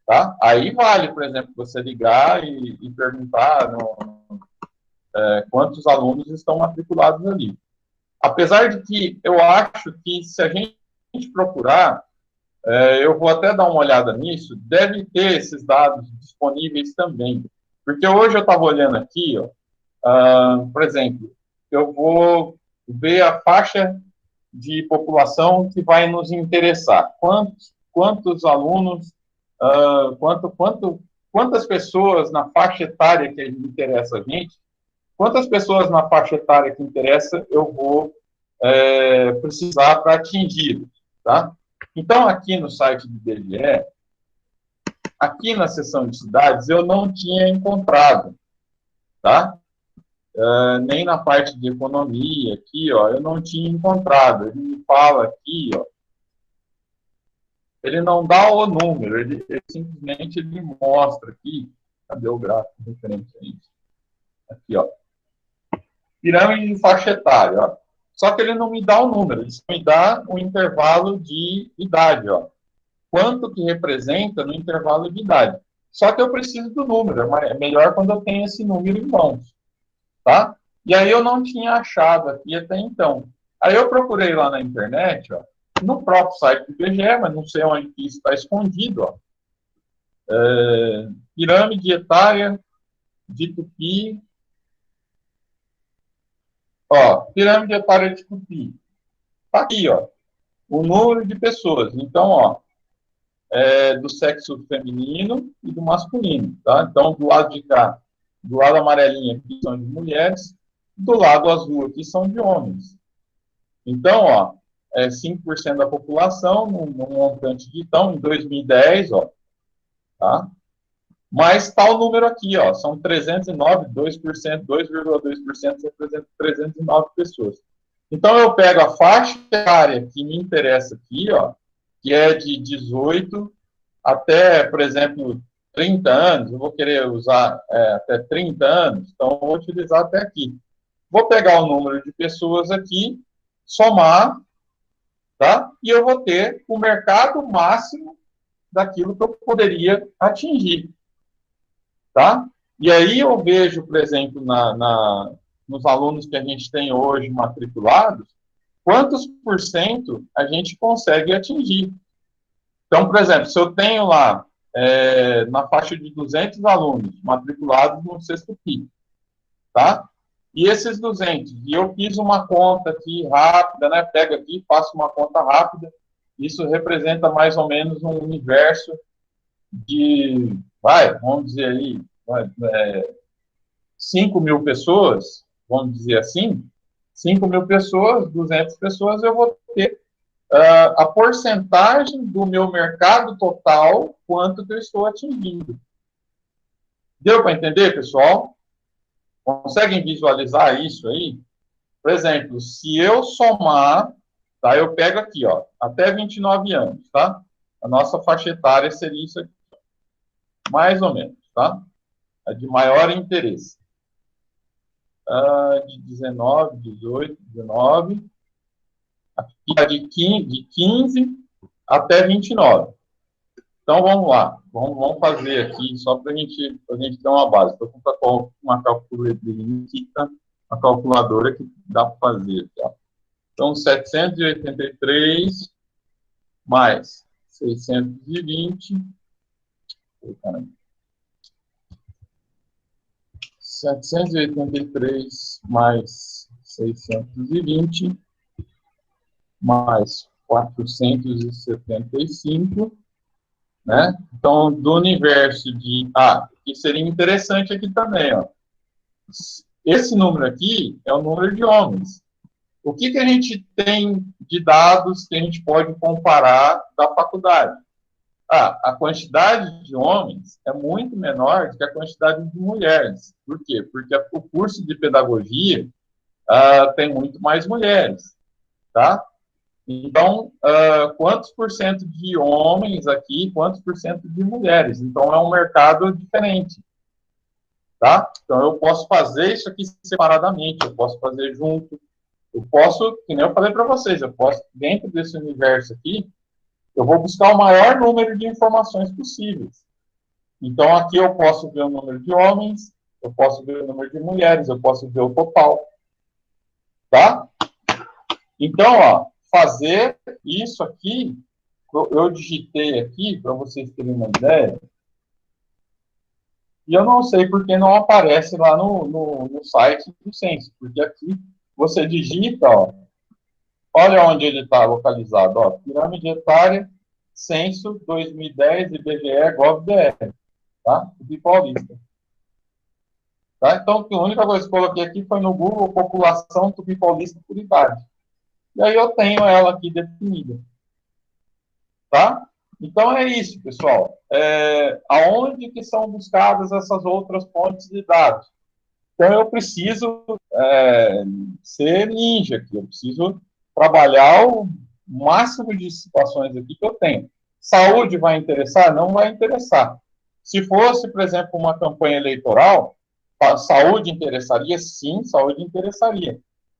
Tá? Aí vale, por exemplo, você ligar e perguntar quantos alunos estão matriculados ali. Apesar de que eu acho que se a gente procurar, eu vou até dar uma olhada nisso, deve ter esses dados disponíveis também. Porque hoje eu estava olhando aqui, ó, por exemplo, eu vou ver a faixa de população que vai nos interessar. Quantos alunos, quantas pessoas na faixa etária que interessa a gente, quantas pessoas na faixa etária que interessa eu vou precisar para atingir, tá? Então, aqui no site do IBGE, aqui na seção de cidades, eu não tinha encontrado, tá? Nem na parte de economia aqui, ó, eu não tinha encontrado. Ele me fala aqui, ó, ele não dá o número, ele simplesmente ele mostra aqui, cadê o gráfico referente a isso? Aqui, ó, pirâmide de faixa etária, ó. Só que ele não me dá o número, ele só me dá o intervalo de idade, ó. Quanto que representa no intervalo de idade. Só que eu preciso do número, é melhor quando eu tenho esse número em mãos. Tá? E aí eu não tinha achado aqui até então. Aí eu procurei lá na internet, ó, no próprio site do IBGE, mas não sei onde isso está escondido, ó. Pirâmide etária de Tupi Ó, pirâmide etária de Tupi. Tá aqui, ó, o número de pessoas. Então, ó, do sexo feminino e do masculino, tá? Então, do lado de cá, do lado amarelinho aqui são de mulheres, do lado azul aqui são de homens. Então, ó, 5% da população, num montante de, então, em 2010, ó, tá? Mas está o número aqui, ó, são 309, 2%, 2,2% representa 309 pessoas. Então, eu pego a faixa etária que me interessa aqui, ó, que é de 18 até, por exemplo, 30 anos, eu vou querer usar até 30 anos, então eu vou utilizar até aqui. Vou pegar o número de pessoas aqui, somar, tá? E eu vou ter o mercado máximo daquilo que eu poderia atingir, tá? E aí eu vejo, por exemplo, nos alunos que a gente tem hoje matriculados, quantos por cento a gente consegue atingir. Então, por exemplo, se eu tenho lá na faixa de 200 alunos matriculados no sexto PIB, tá? E esses 200, e eu fiz uma conta aqui rápida, né? Pego aqui, faço uma conta rápida, isso representa mais ou menos um universo de, vamos dizer aí, 5 mil pessoas, vamos dizer assim, 5 mil pessoas, 200 pessoas, eu vou ter a porcentagem do meu mercado total, quanto que eu estou atingindo. Deu para entender, pessoal? Conseguem visualizar isso aí? Por exemplo, se eu somar, tá? Eu pego aqui, ó, até 29 anos, tá? A nossa faixa etária seria isso aqui, mais ou menos, tá? A de maior interesse. De 19, 18, 19. Aqui é de 15 até 29. Então, vamos lá. Vamos fazer aqui, só para a gente ter uma base. Estou com uma calculadora aqui, tá? Uma calculadora que dá para fazer. Tá? Então, 783 mais 620. 783 mais 620 mais 475, né? Então, do universo de... que seria interessante aqui também, ó. Esse número aqui é o número de homens. O que a gente tem de dados que a gente pode comparar da faculdade? A quantidade de homens é muito menor do que a quantidade de mulheres. Por quê? Porque o curso de pedagogia tem muito mais mulheres, tá? Então, quantos por cento de homens aqui, quantos por cento de mulheres? Então, é um mercado diferente, tá? Então, eu posso fazer isso aqui separadamente, eu posso fazer junto, eu posso, que nem eu falei para vocês, eu posso, dentro desse universo aqui, eu vou buscar o maior número de informações possíveis. Então, aqui eu posso ver o número de homens, eu posso ver o número de mulheres, eu posso ver o total, tá? Então, ó, fazer isso aqui, eu digitei aqui, para vocês terem uma ideia, e eu não sei porque não aparece lá no site do Censo, porque aqui você digita, ó, olha onde ele está localizado, ó, pirâmide etária, Censo 2010, IBGE, GOV.br, tá? Tupi Paulista. Tá? Então, a única coisa que eu coloquei aqui foi no Google, população Tupi Paulista por idade. E aí eu tenho ela aqui definida. Tá? Então é isso, pessoal. Aonde que são buscadas essas outras fontes de dados? Então eu preciso ser ninja aqui, eu preciso trabalhar o máximo de situações aqui que eu tenho. Saúde vai interessar? Não vai interessar. Se fosse, por exemplo, uma campanha eleitoral, saúde interessaria? Sim, saúde interessaria.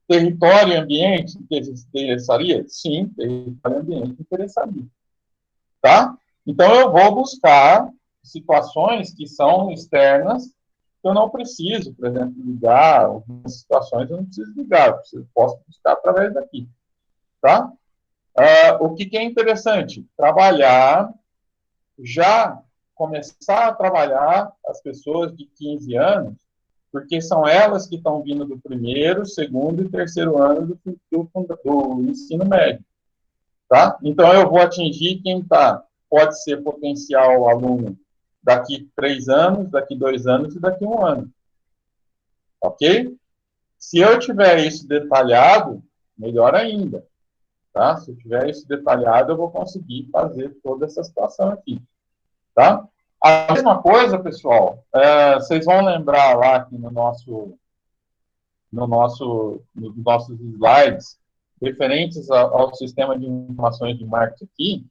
Território e ambiente interessaria? Sim, território e ambiente interessaria. Tá? Então, eu vou buscar situações que são externas, que eu não preciso, por exemplo, ligar, algumas situações eu não preciso ligar, eu posso buscar através daqui. Tá? O que é interessante? Trabalhar, já começar a trabalhar as pessoas de 15 anos, porque são elas que estão vindo do primeiro, segundo e terceiro ano do ensino médio, tá? Então, eu vou atingir quem pode ser potencial aluno daqui 3 anos, daqui 2 anos e daqui 1 ano, ok? Se eu tiver isso detalhado, melhor ainda, tá? Se eu tiver isso detalhado, eu vou conseguir fazer toda essa situação aqui, tá? A mesma coisa, pessoal, vocês vão lembrar lá aqui nos nossos slides, referentes ao sistema de informações de marketing aqui,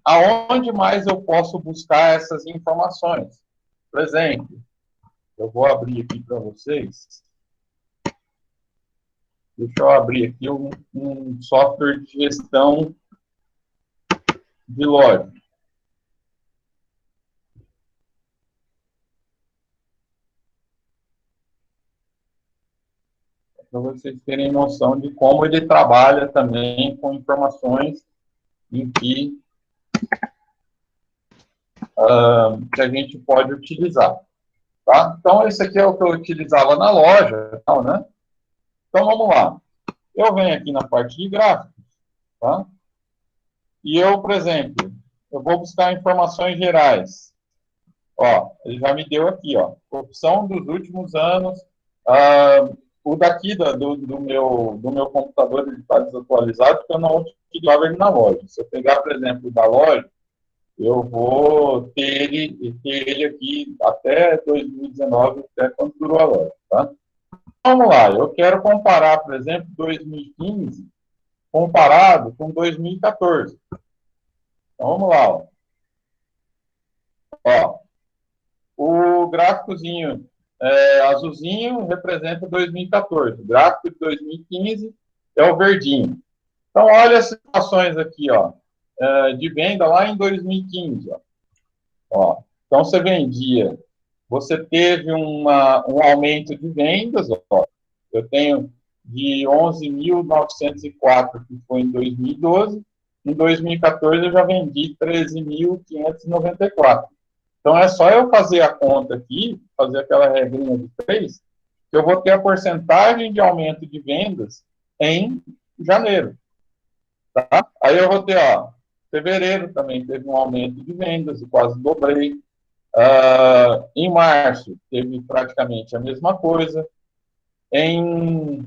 aonde mais eu posso buscar essas informações? Por exemplo, eu vou abrir aqui para vocês. Deixa eu abrir aqui um software de gestão de loja. Para vocês terem noção de como ele trabalha também com informações em que a gente pode utilizar. Tá? Então, esse aqui é o que eu utilizava na loja, né? Então, vamos lá. Eu venho aqui na parte de gráficos, tá? E eu, por exemplo, eu vou buscar informações gerais. Ó, ele já me deu aqui, ó, opção dos últimos anos. O daqui do meu computador ele está desatualizado, porque eu não utilizava ele na loja. Se eu pegar, por exemplo, da loja, eu vou ter ele aqui até 2019, até quando durou a loja, tá? Vamos lá, eu quero comparar, por exemplo, 2015 comparado com 2014. Então, vamos lá, ó. Ó, o gráficozinho azulzinho representa 2014. O gráfico de 2015 é o verdinho. Então, olha as situações aqui, ó, de venda lá em 2015. Ó. Então, você vendia, você teve um aumento de vendas, ó. Eu tenho de 11.904, que foi em 2012. Em 2014, eu já vendi 13.594. Então, é só eu fazer a conta aqui, fazer aquela regrinha de 3, que eu vou ter a porcentagem de aumento de vendas em janeiro. Tá? Aí eu vou ter, ó, fevereiro também teve um aumento de vendas, eu quase dobrei. Em março, teve praticamente a mesma coisa. Em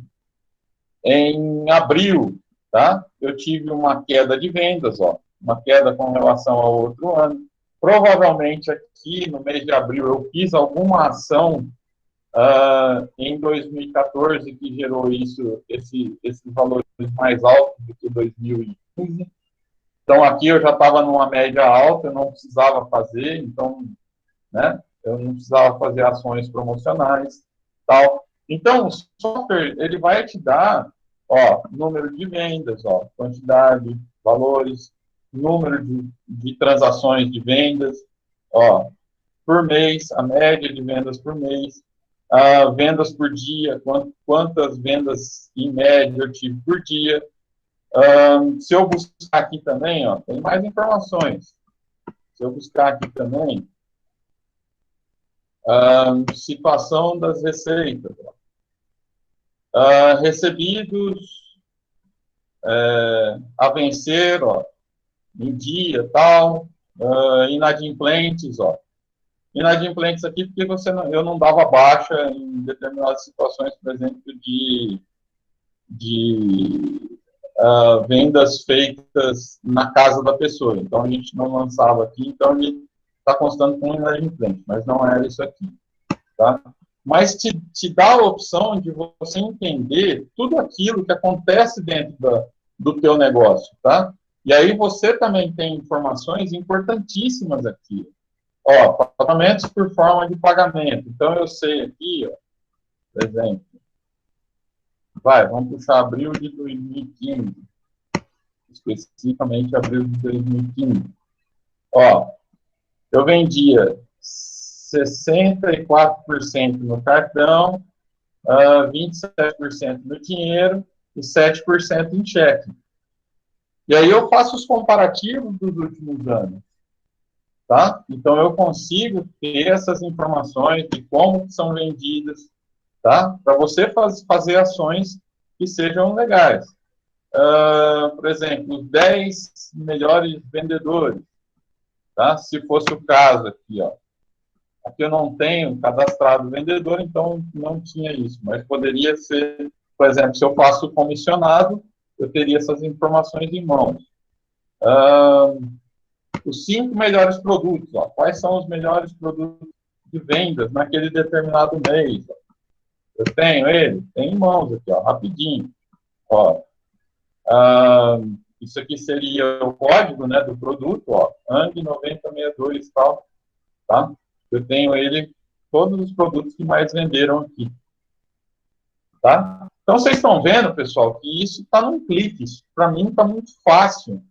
abril, tá? Eu tive uma queda de vendas, ó, uma queda com relação ao outro ano. Provavelmente aqui no mês de abril eu fiz alguma ação em 2014 que gerou esses valores mais altos do que 2015. Então aqui eu já estava numa média alta, eu não precisava fazer, então, né? Eu não precisava fazer ações promocionais, tal. Então o software ele vai te dar, ó, número de vendas, ó, quantidade, valores, número de transações de vendas, ó, por mês, a média de vendas por mês, vendas por dia, quantas vendas em média eu tive por dia. Se eu buscar aqui também, ó, tem mais informações. Se eu buscar aqui também, situação das receitas, recebidos a vencer, ó, em dia, tal, inadimplentes, ó. Inadimplentes aqui porque eu não dava baixa em determinadas situações, por exemplo, de vendas feitas na casa da pessoa. Então, a gente não lançava aqui, então ele está constando com inadimplente, mas não era isso aqui, tá? Mas te dá a opção de você entender tudo aquilo que acontece dentro do teu negócio, tá? E aí você também tem informações importantíssimas aqui. Ó, pagamentos por forma de pagamento. Então, eu sei aqui, ó, por exemplo, vamos puxar abril de 2015, especificamente abril de 2015. Ó, eu vendia 64% no cartão, 27% no dinheiro e 7% em cheque. E aí eu faço os comparativos dos últimos anos. tá? Então, eu consigo ter essas informações de como são vendidas, tá? Para você fazer ações que sejam legais. Por exemplo, os 10 melhores vendedores, tá? Se fosse o caso aqui, ó. Aqui eu não tenho cadastrado vendedor, então não tinha isso, mas poderia ser, por exemplo, se eu faço comissionado, eu teria essas informações em mãos. Os 5 melhores produtos, ó. Quais são os melhores produtos de vendas naquele determinado mês? Ó. Eu tenho ele? Tenho em mãos aqui, ó, rapidinho. Ó. Isso aqui seria o código, né, do produto, ó, ANG 9062 e tal, tá? Eu tenho ele, todos os produtos que mais venderam aqui, tá? Então, vocês estão vendo, pessoal, que isso está num clique. Isso, para mim, está muito fácil,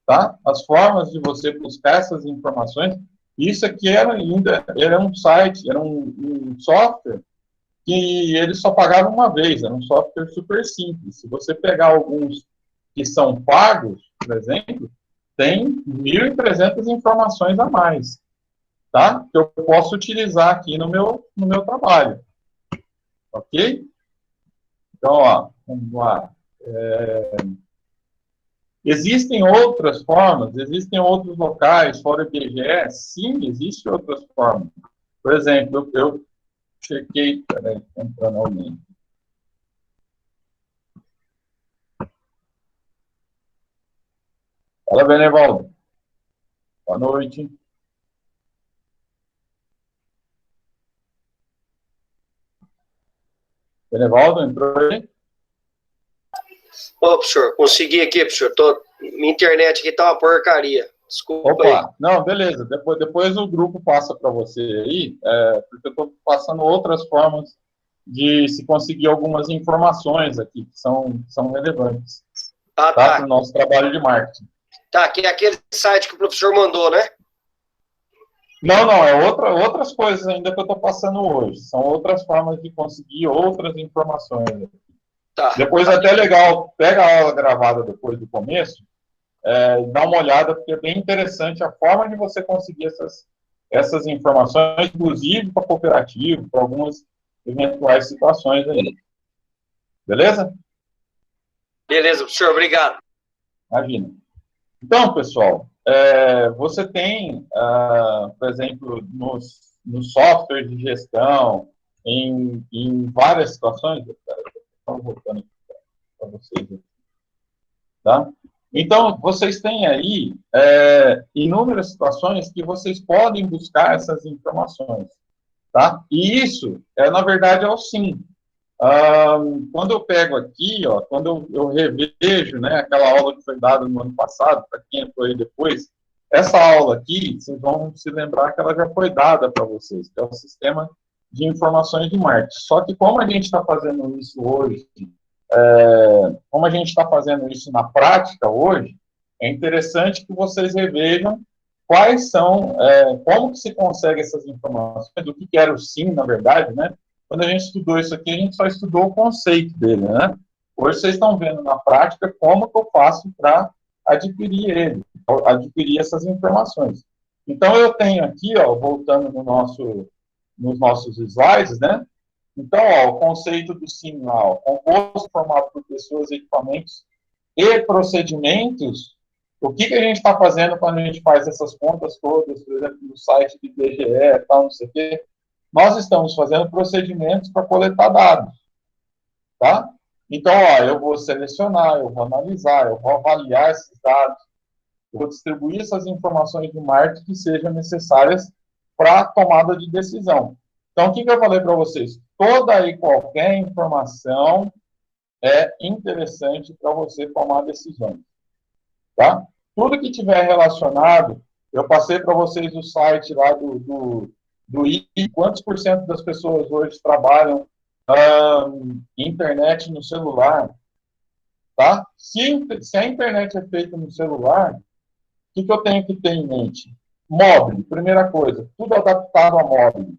tá? As formas de você buscar essas informações. Isso aqui era um site, era um software que ele só pagava uma vez, era um software super simples. Se você pegar alguns que são pagos, por exemplo, tem 1.300 informações a mais, tá? Que eu posso utilizar aqui no meu trabalho, ok? Então, ó, vamos lá. Existem outras formas, existem outros locais, fora o IBGE? Sim, existem outras formas. Por exemplo, eu chequei, peraí, entrando alguém. Fala, Benevaldo. Boa noite. Benevaldo, entrou aí?
Ô, professor, consegui aqui, professor. Minha internet aqui tá uma porcaria. Desculpa.
Opa,
aí.
não, beleza. Depois o grupo passa para você aí, porque eu estou passando outras formas de se conseguir algumas informações aqui que são relevantes,
Ah,
tá?
tá.
Para o nosso trabalho de marketing.
Tá, que é aquele site que o professor mandou, né?
Não, outras coisas ainda que eu estou passando hoje. São outras formas de conseguir outras informações.
Tá.
Depois até legal, pega a aula gravada depois do começo, dá uma olhada, porque é bem interessante a forma de você conseguir essas informações, inclusive para cooperativo, para algumas eventuais situações aí. Beleza?
Beleza, professor, obrigado.
Imagina. Então, pessoal, você tem, por exemplo, nos softwares de gestão, em várias situações, estou voltando aqui para vocês, tá? Então, vocês têm aí inúmeras situações que vocês podem buscar essas informações, tá? E isso, na verdade, é o sim. Quando eu pego aqui, ó, quando eu revejo, né, aquela aula que foi dada no ano passado, para quem entrou aí depois, essa aula aqui, vocês vão se lembrar que ela já foi dada para vocês, que é o sistema de informações de marketing. Só que como a gente está fazendo isso hoje, como a gente está fazendo isso na prática hoje, é interessante que vocês revejam quais são, como que se consegue essas informações, do que era o SIM, na verdade, né? Quando a gente estudou isso aqui, a gente só estudou o conceito dele, né? Hoje vocês estão vendo na prática como que eu faço para adquirir ele, adquirir essas informações. Então, eu tenho aqui, ó, voltando nos nossos slides, né? Então, ó, o conceito do sinal, composto formado por pessoas, equipamentos e procedimentos. O que a gente está fazendo quando a gente faz essas contas todas, por exemplo, no site do IBGE e tal, não sei o quê? Nós estamos fazendo procedimentos para coletar dados, tá? Então, ó, eu vou selecionar, eu vou analisar, eu vou avaliar esses dados, eu vou distribuir essas informações de marketing que sejam necessárias para a tomada de decisão. Então, o que eu falei para vocês? Toda e qualquer informação é interessante para você tomar decisões, tá? Tudo que tiver relacionado, eu passei para vocês o site lá do I, quantos por cento das pessoas hoje trabalham internet no celular, tá? Se a internet é feita no celular, o que eu tenho que ter em mente? Móvel, primeira coisa, tudo adaptado a móvel,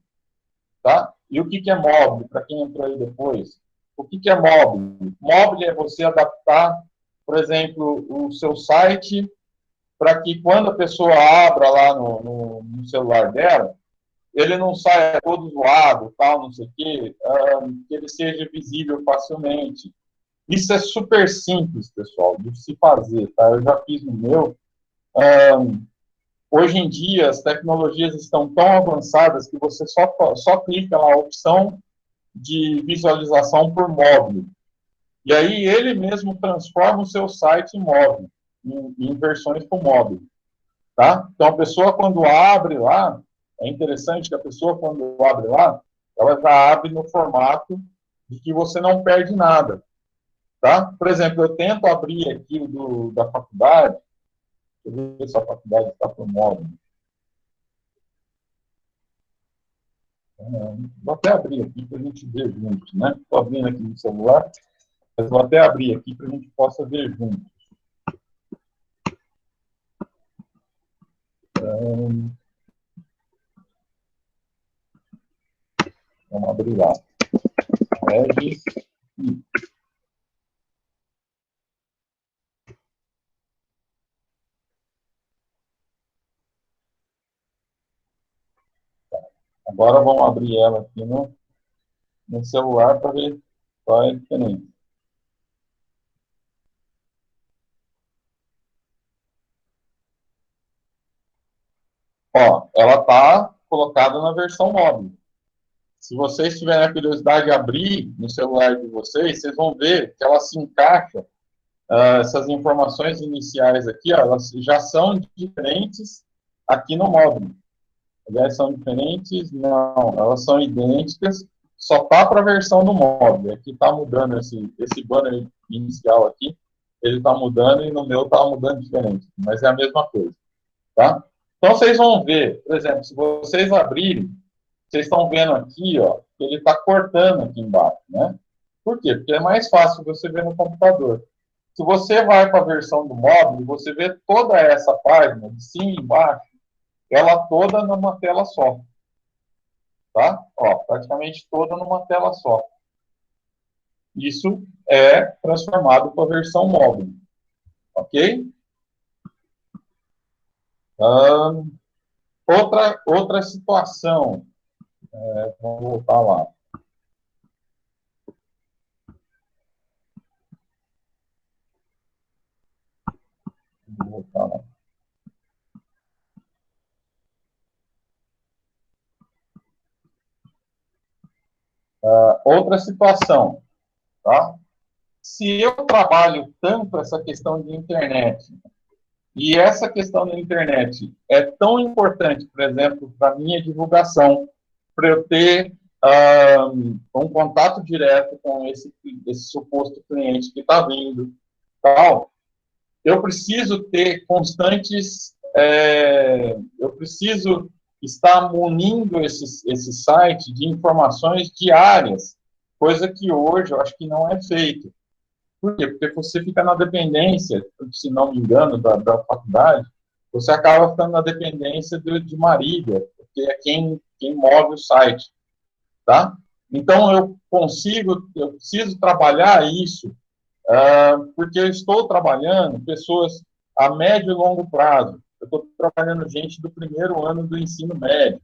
tá? E o que é móvel, para quem entrou aí depois? O que é móvel? Móvel é você adaptar, por exemplo, o seu site para que quando a pessoa abra lá no celular dela, ele não saia todo zoado, tal, não sei o quê, que ele seja visível facilmente. Isso é super simples, pessoal, de se fazer, tá? Eu já fiz no meu. Hoje em dia, as tecnologias estão tão avançadas que você só clica na opção de visualização por módulo. E aí ele mesmo transforma o seu site em módulo, em versões por módulo. Tá? Então, a pessoa, quando abre lá, é interessante que a pessoa, quando abre lá, ela já abre no formato de que você não perde nada. Tá? Por exemplo, eu tento abrir aqui da faculdade, deixa eu ver se a faculdade está por módulo. Vou até abrir aqui para a gente ver juntos, né? Estou abrindo aqui no celular, mas vou até abrir aqui para a gente possa ver juntos. Vamos abrir lá. Regis. Agora vamos abrir ela aqui no celular para ver qual é a diferença. Ó, ela está colocada na versão móvel. Se vocês tiverem a curiosidade de abrir no celular de vocês, vocês vão ver que ela se encaixa. Essas informações iniciais aqui, ó, elas já são diferentes aqui no módulo. Aliás, são diferentes? Não, elas são idênticas, só está para a versão do módulo. Aqui está mudando esse banner inicial aqui, ele está mudando e no meu está mudando diferente, mas é a mesma coisa, tá? Então, vocês vão ver, por exemplo, se vocês abrirem, vocês estão vendo aqui, ó, que ele está cortando aqui embaixo, né? Por quê? Porque é mais fácil você ver no computador. Se você vai para a versão do módulo, você vê toda essa página, de cima e embaixo, ela toda numa tela só. Tá? Ó, praticamente toda numa tela só. Isso é transformado para a versão móvel. Ok? Outra situação. Vamos voltar lá. Vamos voltar lá. Outra situação. Tá? Se eu trabalho tanto essa questão de internet, e essa questão da internet é tão importante, por exemplo, para a minha divulgação, para eu ter um contato direto com esse suposto cliente que está vindo, tal, eu preciso ter constantes, eu preciso estar munindo esse site de informações diárias, coisa que hoje eu acho que não é feito. Por quê? Porque você fica na dependência, se não me engano, da faculdade, você acaba ficando na dependência de Marília, porque é quem move o site, tá? Então, eu preciso trabalhar isso, porque eu estou trabalhando pessoas a médio e longo prazo. Eu estou trabalhando gente do primeiro ano do ensino médio,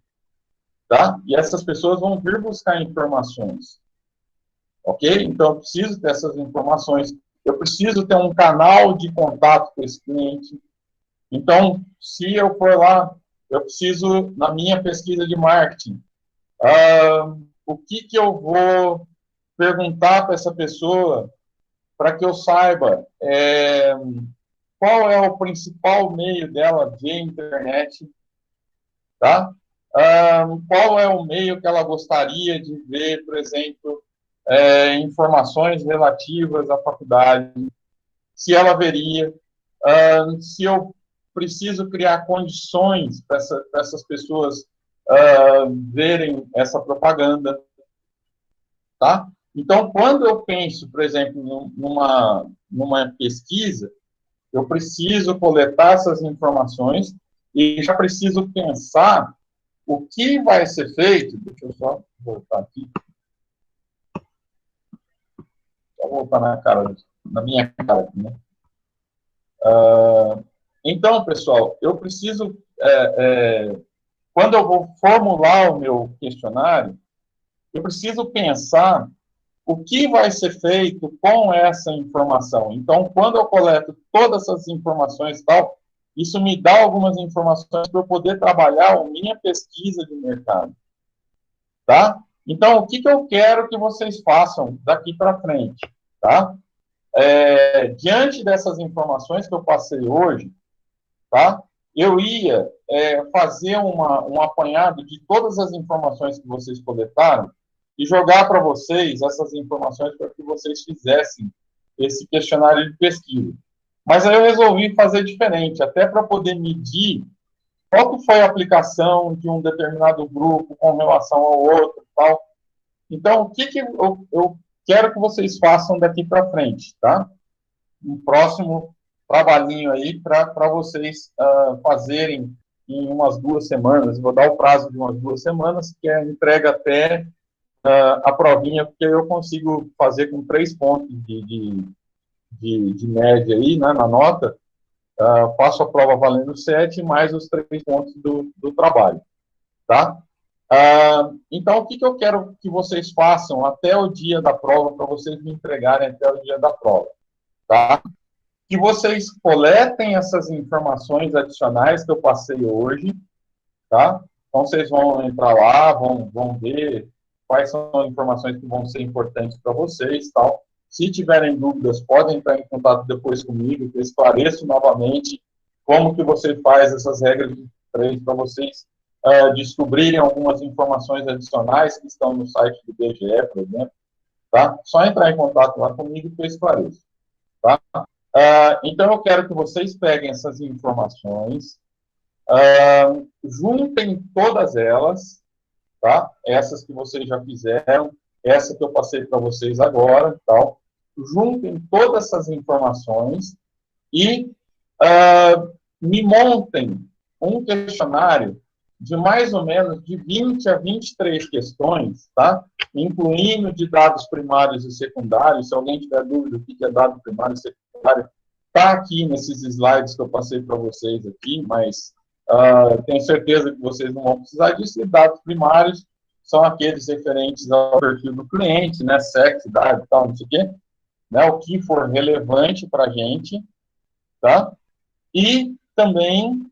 tá? E essas pessoas vão vir buscar informações. Ok? Então, eu preciso dessas informações. Eu preciso ter um canal de contato com esse cliente. Então, se eu for lá, eu preciso, na minha pesquisa de marketing, o que eu vou perguntar para essa pessoa para que eu saiba qual é o principal meio dela de internet, tá? Qual é o meio que ela gostaria de ver, por exemplo, informações relativas à faculdade, se ela veria, se eu preciso criar condições para essas pessoas verem essa propaganda, tá? Então, quando eu penso, por exemplo, numa pesquisa, eu preciso coletar essas informações e já preciso pensar o que vai ser feito. Deixa eu só voltar aqui. Vou voltar na minha cara aqui, né? Então, pessoal, eu preciso, quando eu vou formular o meu questionário, eu preciso pensar o que vai ser feito com essa informação. Então, quando eu coleto todas essas informações e tal, isso me dá algumas informações para eu poder trabalhar a minha pesquisa de mercado. Tá? Então, o que eu quero que vocês façam daqui para frente? Tá? Diante dessas informações que eu passei hoje, tá? Eu ia fazer um apanhado de todas as informações que vocês coletaram e jogar para vocês essas informações para que vocês fizessem esse questionário de pesquisa. Mas aí eu resolvi fazer diferente, até para poder medir qual que foi a aplicação de um determinado grupo com relação ao outro e tal. Então, o que eu quero que vocês façam daqui para frente, tá? Um próximo trabalhinho aí para vocês fazerem em umas 2 semanas. Vou dar o prazo de umas 2 semanas, que é a entrega até a provinha, porque eu consigo fazer com 3 pontos de média aí, né, na nota. Faço a prova valendo 7, mais os 3 pontos do trabalho, tá? Então, o que eu quero que vocês façam até o dia da prova, para vocês me entregarem até o dia da prova, tá? Que vocês coletem essas informações adicionais que eu passei hoje, tá? Então, vocês vão entrar lá, vão ver quais são as informações que vão ser importantes para vocês, tal. Se tiverem dúvidas, podem entrar em contato depois comigo, que eu esclareço novamente como que você faz essas regras de 3 para vocês descobrirem algumas informações adicionais que estão no site do IBGE, por exemplo, tá? Só entrar em contato lá comigo que eu esclareço, tá? Então, eu quero que vocês peguem essas informações, juntem todas elas, tá? Essas que vocês já fizeram, essa que eu passei para vocês agora, tal. Juntem todas essas informações e me montem um questionário de mais ou menos de 20 a 23 questões, tá? Incluindo de dados primários e secundários. Se alguém tiver dúvida do que é dado primário e secundário, está aqui nesses slides que eu passei para vocês aqui, mas tenho certeza que vocês não vão precisar disso. E dados primários são aqueles referentes ao perfil do cliente, né? Sexo, idade, tal, não sei o quê, né? O que for relevante para a gente, tá? E também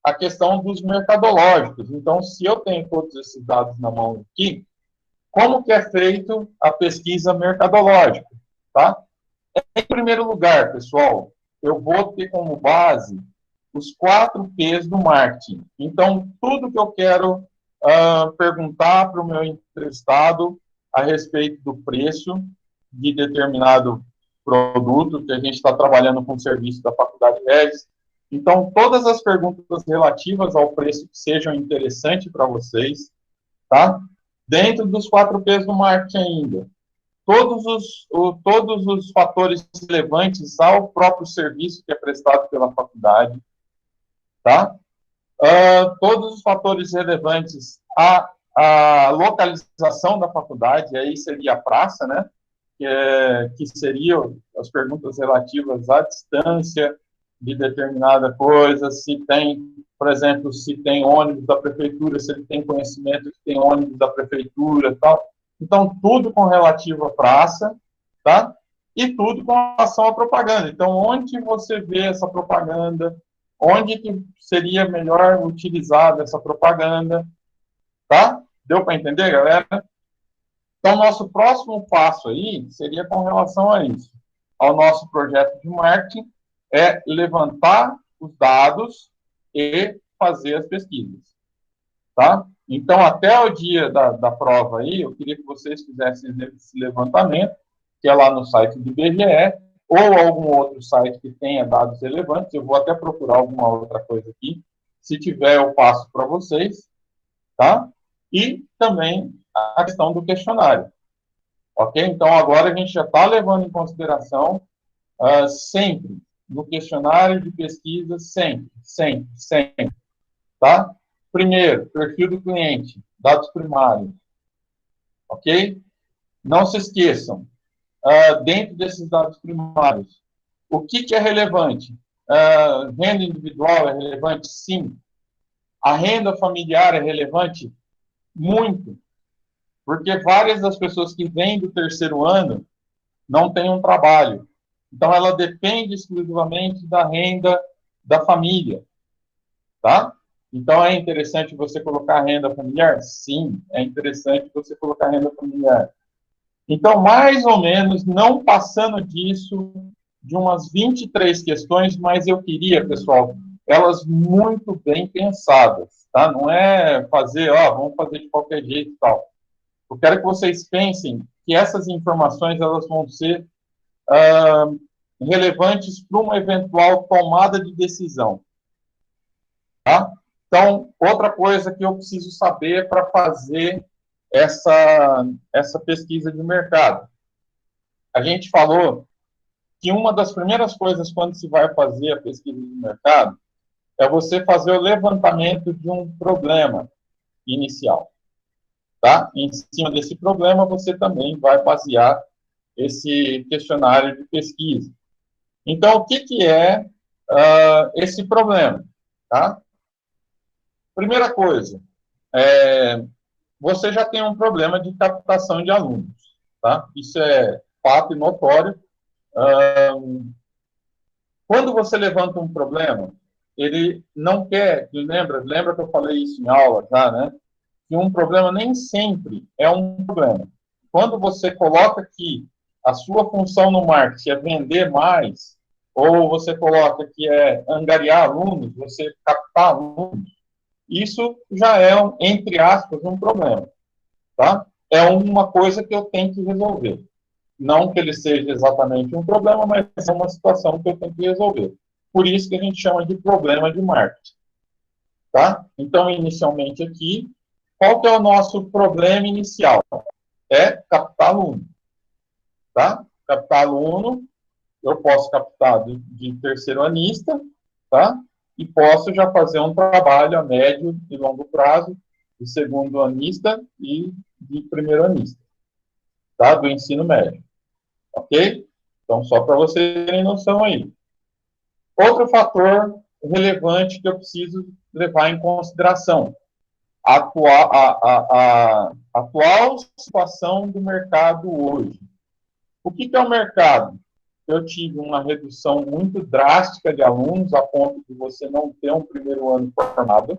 a questão dos mercadológicos. Então, se eu tenho todos esses dados na mão aqui, como que é feito a pesquisa mercadológica, tá? Em primeiro lugar, pessoal, eu vou ter como base os 4 P's do marketing. Então, tudo que eu quero perguntar para o meu entrevistado a respeito do preço de determinado produto, que a gente está trabalhando com o serviço da Faculdade Regis. Então, todas as perguntas relativas ao preço que sejam interessantes para vocês, tá? Dentro dos 4 P's do marketing ainda. Todos os fatores relevantes ao próprio serviço que é prestado pela faculdade, tá? Todos os fatores relevantes à localização da faculdade, aí seria a praça, né? Que seriam as perguntas relativas à distância de determinada coisa, se tem, por exemplo, se tem ônibus da prefeitura, se ele tem conhecimento que tem ônibus da prefeitura e tal. Então, tudo com relativo à praça, tá? E tudo com relação à propaganda. Então, onde você vê essa propaganda, onde que seria melhor utilizar essa propaganda, tá? Deu para entender, galera? Então, nosso próximo passo aí seria com relação a isso. Ao nosso projeto de marketing, é levantar os dados e fazer as pesquisas, tá? Então, até o dia da prova aí, eu queria que vocês fizessem esse levantamento, que é lá no site do IBGE, ou algum outro site que tenha dados relevantes. Eu vou até procurar alguma outra coisa aqui. Se tiver, eu passo para vocês, tá? E também a questão do questionário, ok? Então, agora a gente já está levando em consideração sempre, no questionário de pesquisa, sempre, tá? Primeiro, perfil do cliente, dados primários, ok? Não se esqueçam, dentro desses dados primários, o que é relevante? Renda individual é relevante? Sim. A renda familiar é relevante? Muito. Porque várias das pessoas que vêm do terceiro ano não têm um trabalho. Então, ela depende exclusivamente da renda da família. Tá? Então, é interessante você colocar renda familiar? Sim, é interessante você colocar renda familiar. Então, mais ou menos, não passando disso, de umas 23 questões, mas eu queria, pessoal, elas muito bem pensadas, tá? Não é fazer, vamos fazer de qualquer jeito e tal. Eu quero que vocês pensem que essas informações, elas vão ser relevantes para uma eventual tomada de decisão, tá? Então, outra coisa que eu preciso saber para fazer essa pesquisa de mercado. A gente falou que uma das primeiras coisas quando se vai fazer a pesquisa de mercado é você fazer o levantamento de um problema inicial. Tá? Em cima desse problema, você também vai basear esse questionário de pesquisa. Então, o que é esse problema? Tá? Primeira coisa, você já tem um problema de captação de alunos. Tá? Isso é fato e notório. Quando você levanta um problema, ele não quer, lembra que eu falei isso em aula já, né? Que um problema nem sempre é um problema. Quando você coloca que a sua função no marketing é vender mais, ou você coloca que é angariar alunos, você captar alunos, isso já é, entre aspas, um problema. Tá? É uma coisa que eu tenho que resolver. Não que ele seja exatamente um problema, mas é uma situação que eu tenho que resolver. Por isso que a gente chama de problema de marketing. Tá? Então, inicialmente aqui, qual que é o nosso problema inicial? É captar aluno. Tá? Captar aluno, eu posso captar de terceiro anista, tá? E posso já fazer um trabalho a médio e longo prazo de segundo anista e de primeiro anista, tá? Do ensino médio. Ok? Então, só para vocês terem noção aí. Outro fator relevante que eu preciso levar em consideração. A atual situação do mercado hoje. O que é o mercado? Eu tive uma redução muito drástica de alunos, a ponto de você não ter um primeiro ano formado,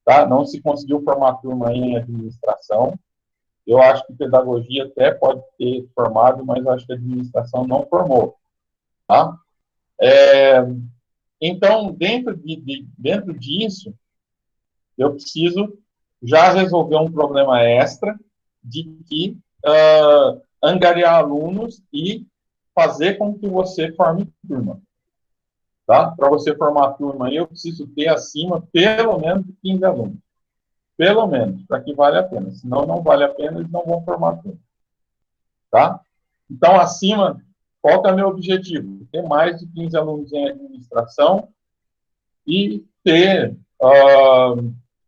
tá? Não se conseguiu formar turma em administração. Eu acho que pedagogia até pode ter formado, mas acho que a administração não formou, tá? Então, dentro disso, eu preciso já resolver um problema extra de que angariar alunos e fazer com que você forme turma. Tá? Para você formar turma, eu preciso ter acima pelo menos de 15 alunos. Pelo menos, para que vale a pena. Senão, não vale a pena, eles não vão formar turma. Tá? Então, acima, qual que é o meu objetivo? Ter mais de 15 alunos em administração e ter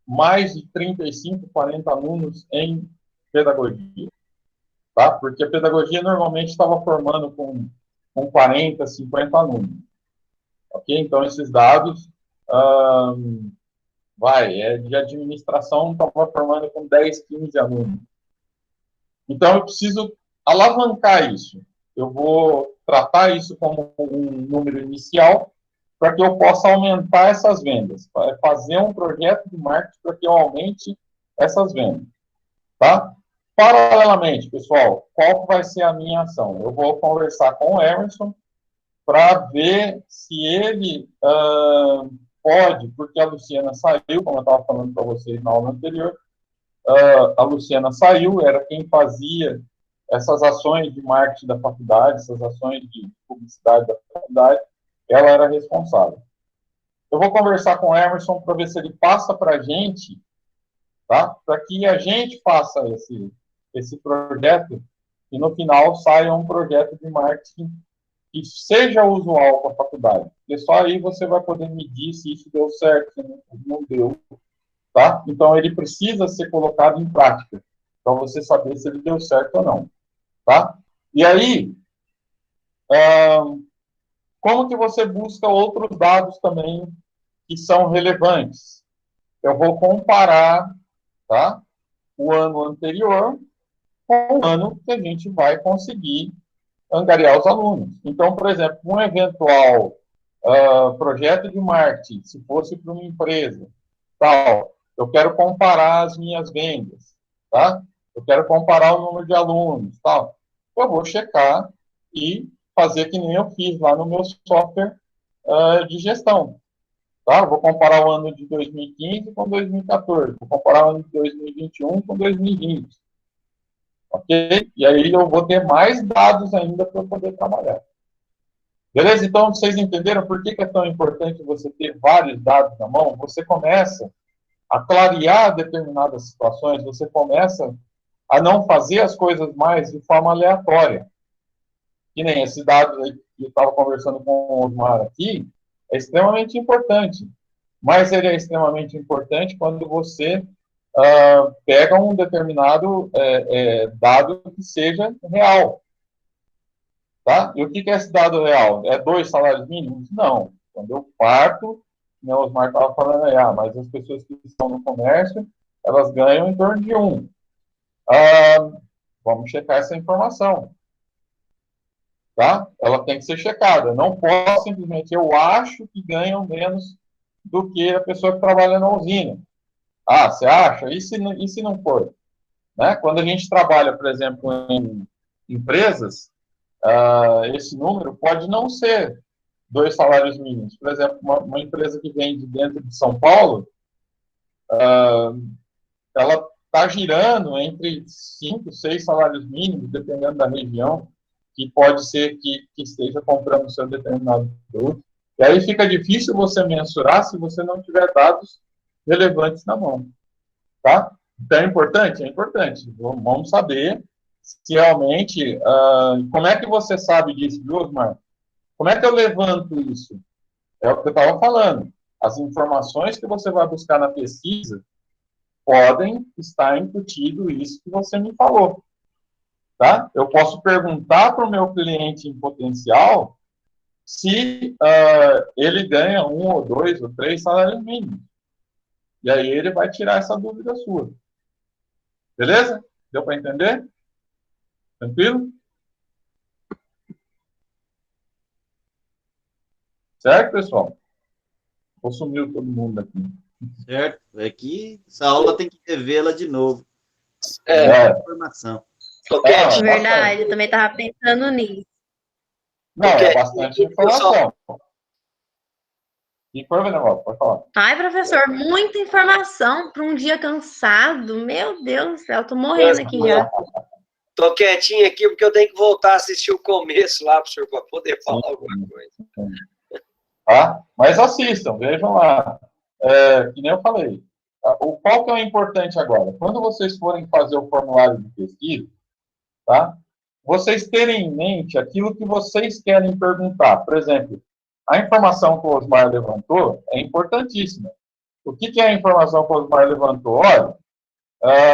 mais de 35, 40 alunos em pedagogia. Tá? Porque a pedagogia normalmente estava formando com 40, 50 alunos. Ok? Então, esses dados, de administração estava formando com 10, 15 alunos. Então, eu preciso alavancar isso. Eu vou tratar isso como um número inicial para que eu possa aumentar essas vendas. Fazer um projeto de marketing para que eu aumente essas vendas. Tá? Paralelamente, pessoal, qual vai ser a minha ação? Eu vou conversar com o Emerson para ver se ele pode, porque a Luciana saiu, como eu estava falando para vocês na aula anterior, a Luciana saiu, era quem fazia essas ações de marketing da faculdade, essas ações de publicidade da faculdade, ela era responsável. Eu vou conversar com o Emerson para ver se ele passa para a gente, tá? Para que a gente faça esse projeto e no final saia um projeto de marketing que seja usual para a faculdade. Porque só aí você vai poder medir se isso deu certo, se não deu. Tá? Então, ele precisa ser colocado em prática para você saber se ele deu certo ou não. Tá? E aí, Como que você busca outros dados também que são relevantes? Eu vou comparar, tá, o ano anterior com o ano que a gente vai conseguir angariar os alunos. Então, por exemplo, um eventual projeto de marketing, se fosse para uma empresa, tal, eu quero comparar as minhas vendas, tá? Eu quero comparar o número de alunos, tal. Eu vou checar e fazer que nem eu fiz lá no meu software de gestão. Tá? Eu vou comparar o ano de 2015 com 2014, vou comparar o ano de 2021 com 2020. Ok? E aí eu vou ter mais dados ainda para eu poder trabalhar. Beleza? Então, vocês entenderam por que é tão importante você ter vários dados na mão? Você começa a clarear determinadas situações, você começa a não fazer as coisas mais de forma aleatória. Que nem esse dado aí que eu estava conversando com o Osmar aqui, é extremamente importante. Mas ele é extremamente importante quando você pega um determinado dado que seja real. Tá? E o que é esse dado real? É 2 salários mínimos? Não. Quando eu parto, né, o Osmar estava falando aí, mas as pessoas que estão no comércio, elas ganham em torno de 1. Vamos checar essa informação. Tá? Ela tem que ser checada. Não posso simplesmente, eu acho que ganham menos do que a pessoa que trabalha na usina. Você acha? E se não for? Né? Quando a gente trabalha, por exemplo, em empresas, esse número pode não ser 2 salários mínimos. Por exemplo, uma empresa que vende dentro de São Paulo, ela está girando entre 5, 6 salários mínimos, dependendo da região, que pode ser que esteja comprando o seu determinado produto. E aí fica difícil você mensurar se você não tiver dados relevantes na mão. Tá? Então é importante? É importante. Vamos saber se realmente... como é que você sabe disso, Osmar? Como é que eu levanto isso? É o que eu estava falando. As informações que você vai buscar na pesquisa podem estar embutido isso que você me falou. Tá? Eu posso perguntar para o meu cliente em potencial se ele ganha 1 ou 2 ou 3 salários mínimos. E aí ele vai tirar essa dúvida sua. Beleza? Deu para entender? Tranquilo? Certo, pessoal? Ou sumiu todo mundo aqui?
Certo. Aqui, essa aula tem que revê-la de novo. Informação.
Verdade, eu também estava pensando nisso.
Não, é bastante informação. E foi, Venevol, pode falar.
Ai, professor, muita informação para um dia cansado. Meu Deus do céu, tô morrendo aqui já.
Tô quietinho aqui porque eu tenho que voltar a assistir o começo lá, professor, para poder falar alguma coisa.
Mas assistam, vejam lá. Que nem eu falei. Qual que é o importante agora? Quando vocês forem fazer o formulário de pesquisa, tá? Vocês terem em mente aquilo que vocês querem perguntar. Por exemplo, a informação que o Osmar levantou é importantíssima. O que é a informação que o Osmar levantou? Olha,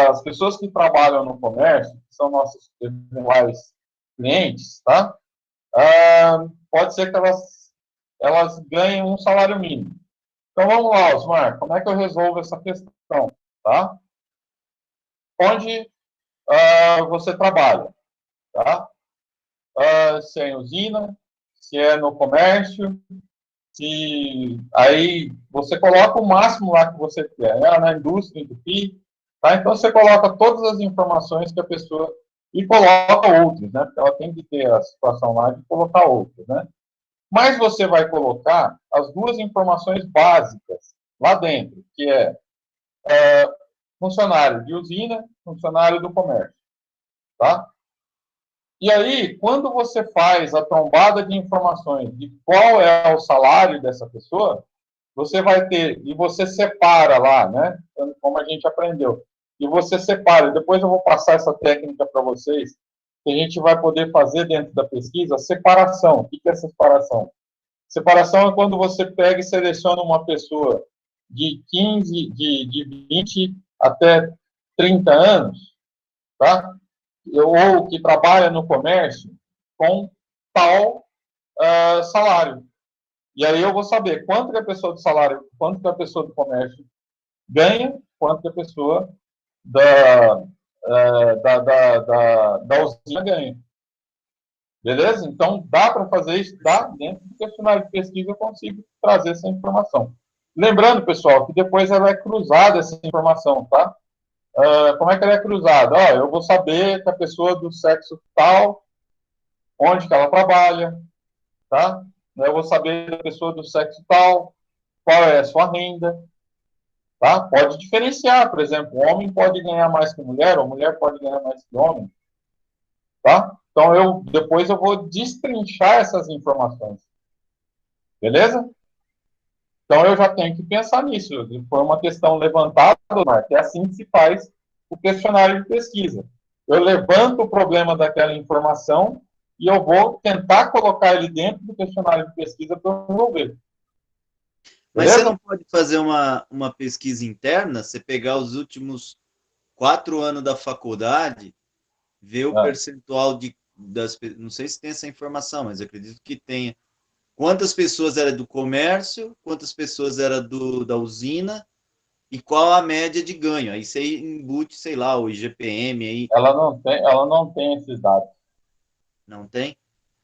as pessoas que trabalham no comércio, que são nossos eventuais clientes, tá? Pode ser que elas ganhem um salário mínimo. Então, vamos lá, Osmar, como é que eu resolvo essa questão? Tá? Onde você trabalha? Tá? Se é em usina, se é no comércio, aí você coloca o máximo lá que você quer, na indústria, tá? Então você coloca todas as informações que a pessoa, e coloca outras, né? Porque ela tem que ter a situação lá de colocar outras, né? Mas você vai colocar as 2 informações básicas lá dentro, que é funcionário de usina, funcionário do comércio, tá? E aí, quando você faz a trombada de informações de qual é o salário dessa pessoa, você vai ter, e você separa lá, né? Como a gente aprendeu. E você separa, depois eu vou passar essa técnica para vocês, que a gente vai poder fazer dentro da pesquisa, separação. O que é separação? Separação é quando você pega e seleciona uma pessoa de 15, de 20 até 30 anos, tá? Ou que trabalha no comércio com tal salário. E aí eu vou saber quanto que a pessoa do salário, quanto que a pessoa do comércio ganha, quanto que a pessoa da usina ganha. Beleza? Então, dá para fazer isso, dá. Dentro do questionário de pesquisa eu consigo trazer essa informação. Lembrando, pessoal, que depois ela é cruzada, essa informação, tá? Como é que ela é cruzada? Eu vou saber que a pessoa do sexo tal, onde que ela trabalha, tá? Eu vou saber da pessoa do sexo tal, qual é a sua renda, tá? Pode diferenciar, por exemplo, o homem pode ganhar mais que mulher, ou mulher pode ganhar mais que homem, tá? Então, depois eu vou destrinchar essas informações. Beleza? Então, eu já tenho que pensar nisso. Foi uma questão levantada, Marco, é assim que se faz o questionário de pesquisa. Eu levanto o problema daquela informação e eu vou tentar colocar ele dentro do questionário de pesquisa para resolver.
Mas você não pode fazer uma pesquisa interna, você pegar os últimos 4 anos da faculdade, ver o percentual não sei se tem essa informação, mas acredito que tenha. Quantas pessoas era do comércio, quantas pessoas era da usina e qual a média de ganho. Aí você embute, sei lá, o IGPM aí.
Ela não tem esses dados.
Não tem?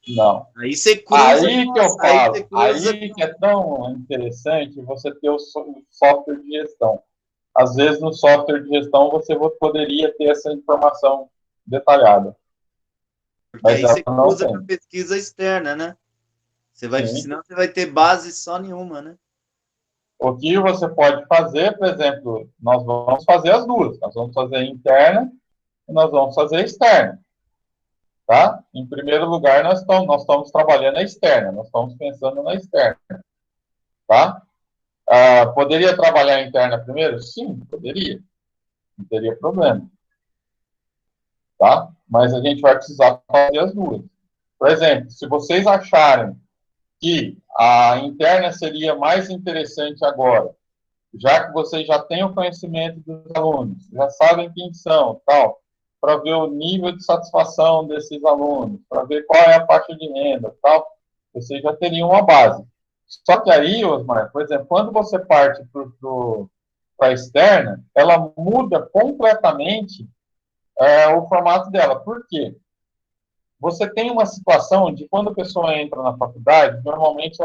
Não.
Aí você cruza.
Aí que eu falo, aí que é tão interessante você ter o software de gestão. Às vezes no software de gestão você poderia ter essa informação detalhada.
Porque aí você cruza com a pesquisa externa, né? Senão você vai ter base só nenhuma, né?
O que você pode fazer, por exemplo, nós vamos fazer as duas. Nós vamos fazer interna e nós vamos fazer externa. Tá? Em primeiro lugar, nós estamos trabalhando a externa. Nós estamos pensando na externa. Tá? Poderia trabalhar a interna primeiro? Sim, poderia. Não teria problema. Tá? Mas a gente vai precisar fazer as duas. Por exemplo, se vocês acharem que a interna seria mais interessante agora, já que vocês já têm o conhecimento dos alunos, já sabem quem são, tal, para ver o nível de satisfação desses alunos, para ver qual é a faixa de renda, tal, vocês já teriam uma base. Só que aí, Osmar, por exemplo, quando você parte para a externa, ela muda completamente o formato dela. Por quê? Você tem uma situação de quando a pessoa entra na faculdade, normalmente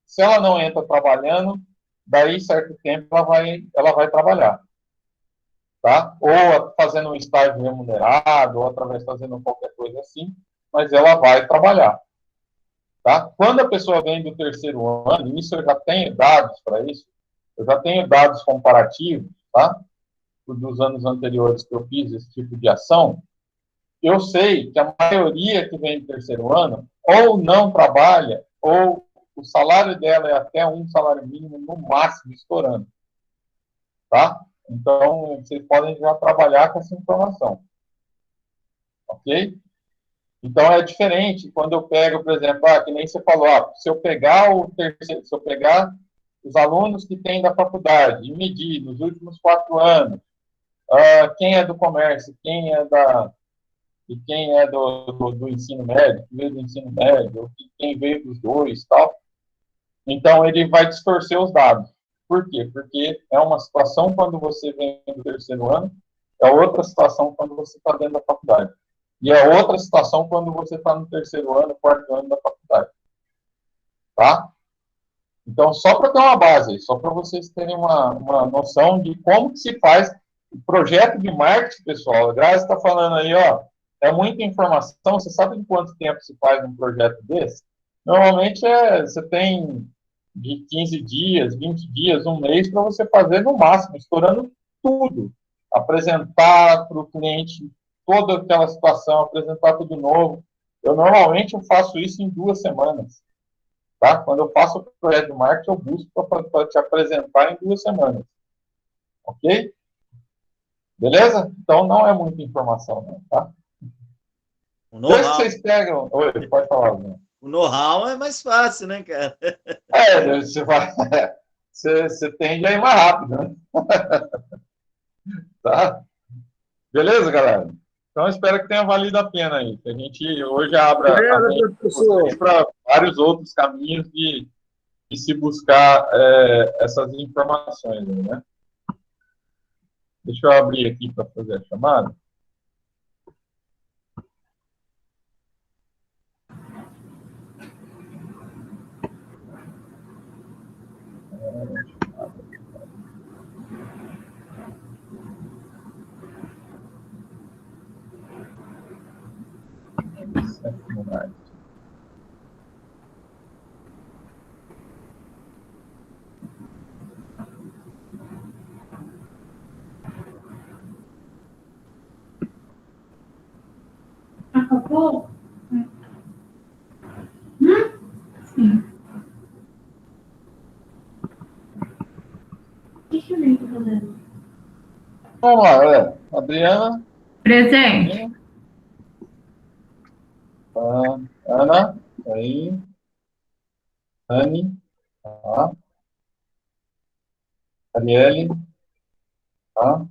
se ela não entra trabalhando, daí certo tempo ela vai trabalhar. Tá? Ou fazendo um estágio remunerado, ou através fazendo qualquer coisa assim, mas ela vai trabalhar. Tá? Quando a pessoa vem do terceiro ano, isso eu já tenho dados para isso, eu já tenho dados comparativos, tá? Dos anos anteriores que eu fiz esse tipo de ação, eu sei que a maioria que vem do terceiro ano ou não trabalha, ou o salário dela é até um salário mínimo, no máximo, estourando. Tá? Então, vocês podem já trabalhar com essa informação. Ok? Então, é diferente quando eu pego, por exemplo, que nem você falou, se eu pegar os alunos que têm da faculdade e medir nos últimos 4 anos, quem é do comércio, quem é do ensino médio, quem veio do ensino médio, quem veio dos dois, tal. Então, ele vai distorcer os dados. Por quê? Porque é uma situação quando você vem do terceiro ano, é outra situação quando você está dentro da faculdade. E é outra situação quando você está no terceiro ano, quarto ano da faculdade. Tá? Então, só para ter uma base, só para vocês terem uma noção de como que se faz o projeto de marketing, pessoal. A Grazi está falando aí, é muita informação. Você sabe em quanto tempo se faz um projeto desse? Normalmente você tem de 15 dias, 20 dias, um mês para você fazer no máximo, estourando tudo. Apresentar para o cliente toda aquela situação, apresentar tudo novo. Eu normalmente faço isso em 2 semanas. Tá? Quando eu faço o projeto de marketing, eu busco para te apresentar em 2 semanas. Ok? Beleza? Então não é muita informação, né? Tá? Depois que vocês pegam. Oi, pode falar, né?
O know-how é mais fácil, né, cara?
Você tende a ir mais rápido, né? Tá? Beleza, galera? Então, espero que tenha valido a pena aí. Que a gente hoje abra para vários outros caminhos de e se buscar essas informações, né? Deixa eu abrir aqui para fazer a chamada.
Acabou? Sim. O que eu tô fazendo?
Vamos lá, galera. Adriana.
Presente.
Ana. Aí. Anne. Tá. Arielle. Tá.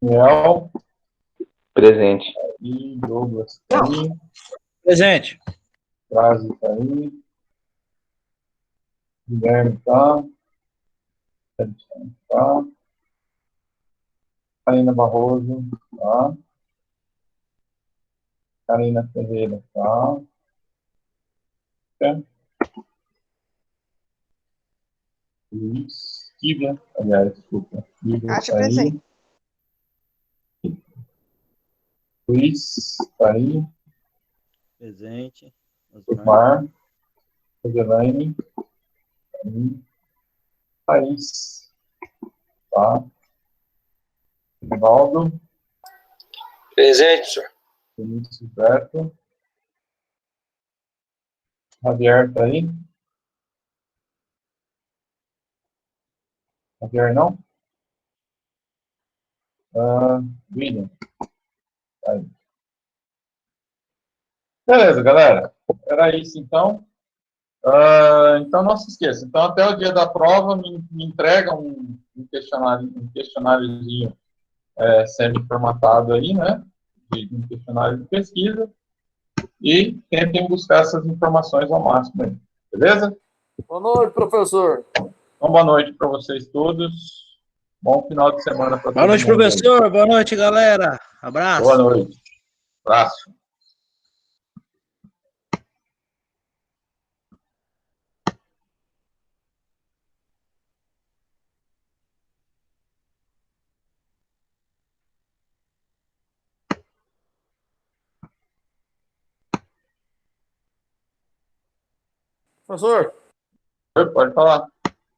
Miel.
Presente.
E Douglas. Tá aí.
Presente.
Grazi tá aí. Guilherme tá. Edson tá. Karina Barroso tá. Karina Ferreira tá. Luiz. Kívia, aliás, desculpa. Kívia
Acha
tá aí.
presente.
Luiz tá aí.
Presente.
Osmar. Roselaine. Tá aí. Thaís. Tá. Ronaldo.
Presente, senhor.
Vinícius Berto. Javier tá aí? Javier não? William. Tá aí. Beleza, galera. Era isso então. Então não se esqueça. Então até o dia da prova me entrega um questionáriozinho semi-formatado aí, né? Um questionário de pesquisa. E tentem buscar essas informações ao máximo aí. Beleza?
Boa noite, professor.
Então, boa noite para vocês todos. Bom final de semana para todos.
Boa noite, professor. Aí. Boa noite, galera. Abraço.
Boa noite. Abraço.
Professor.
Pode falar.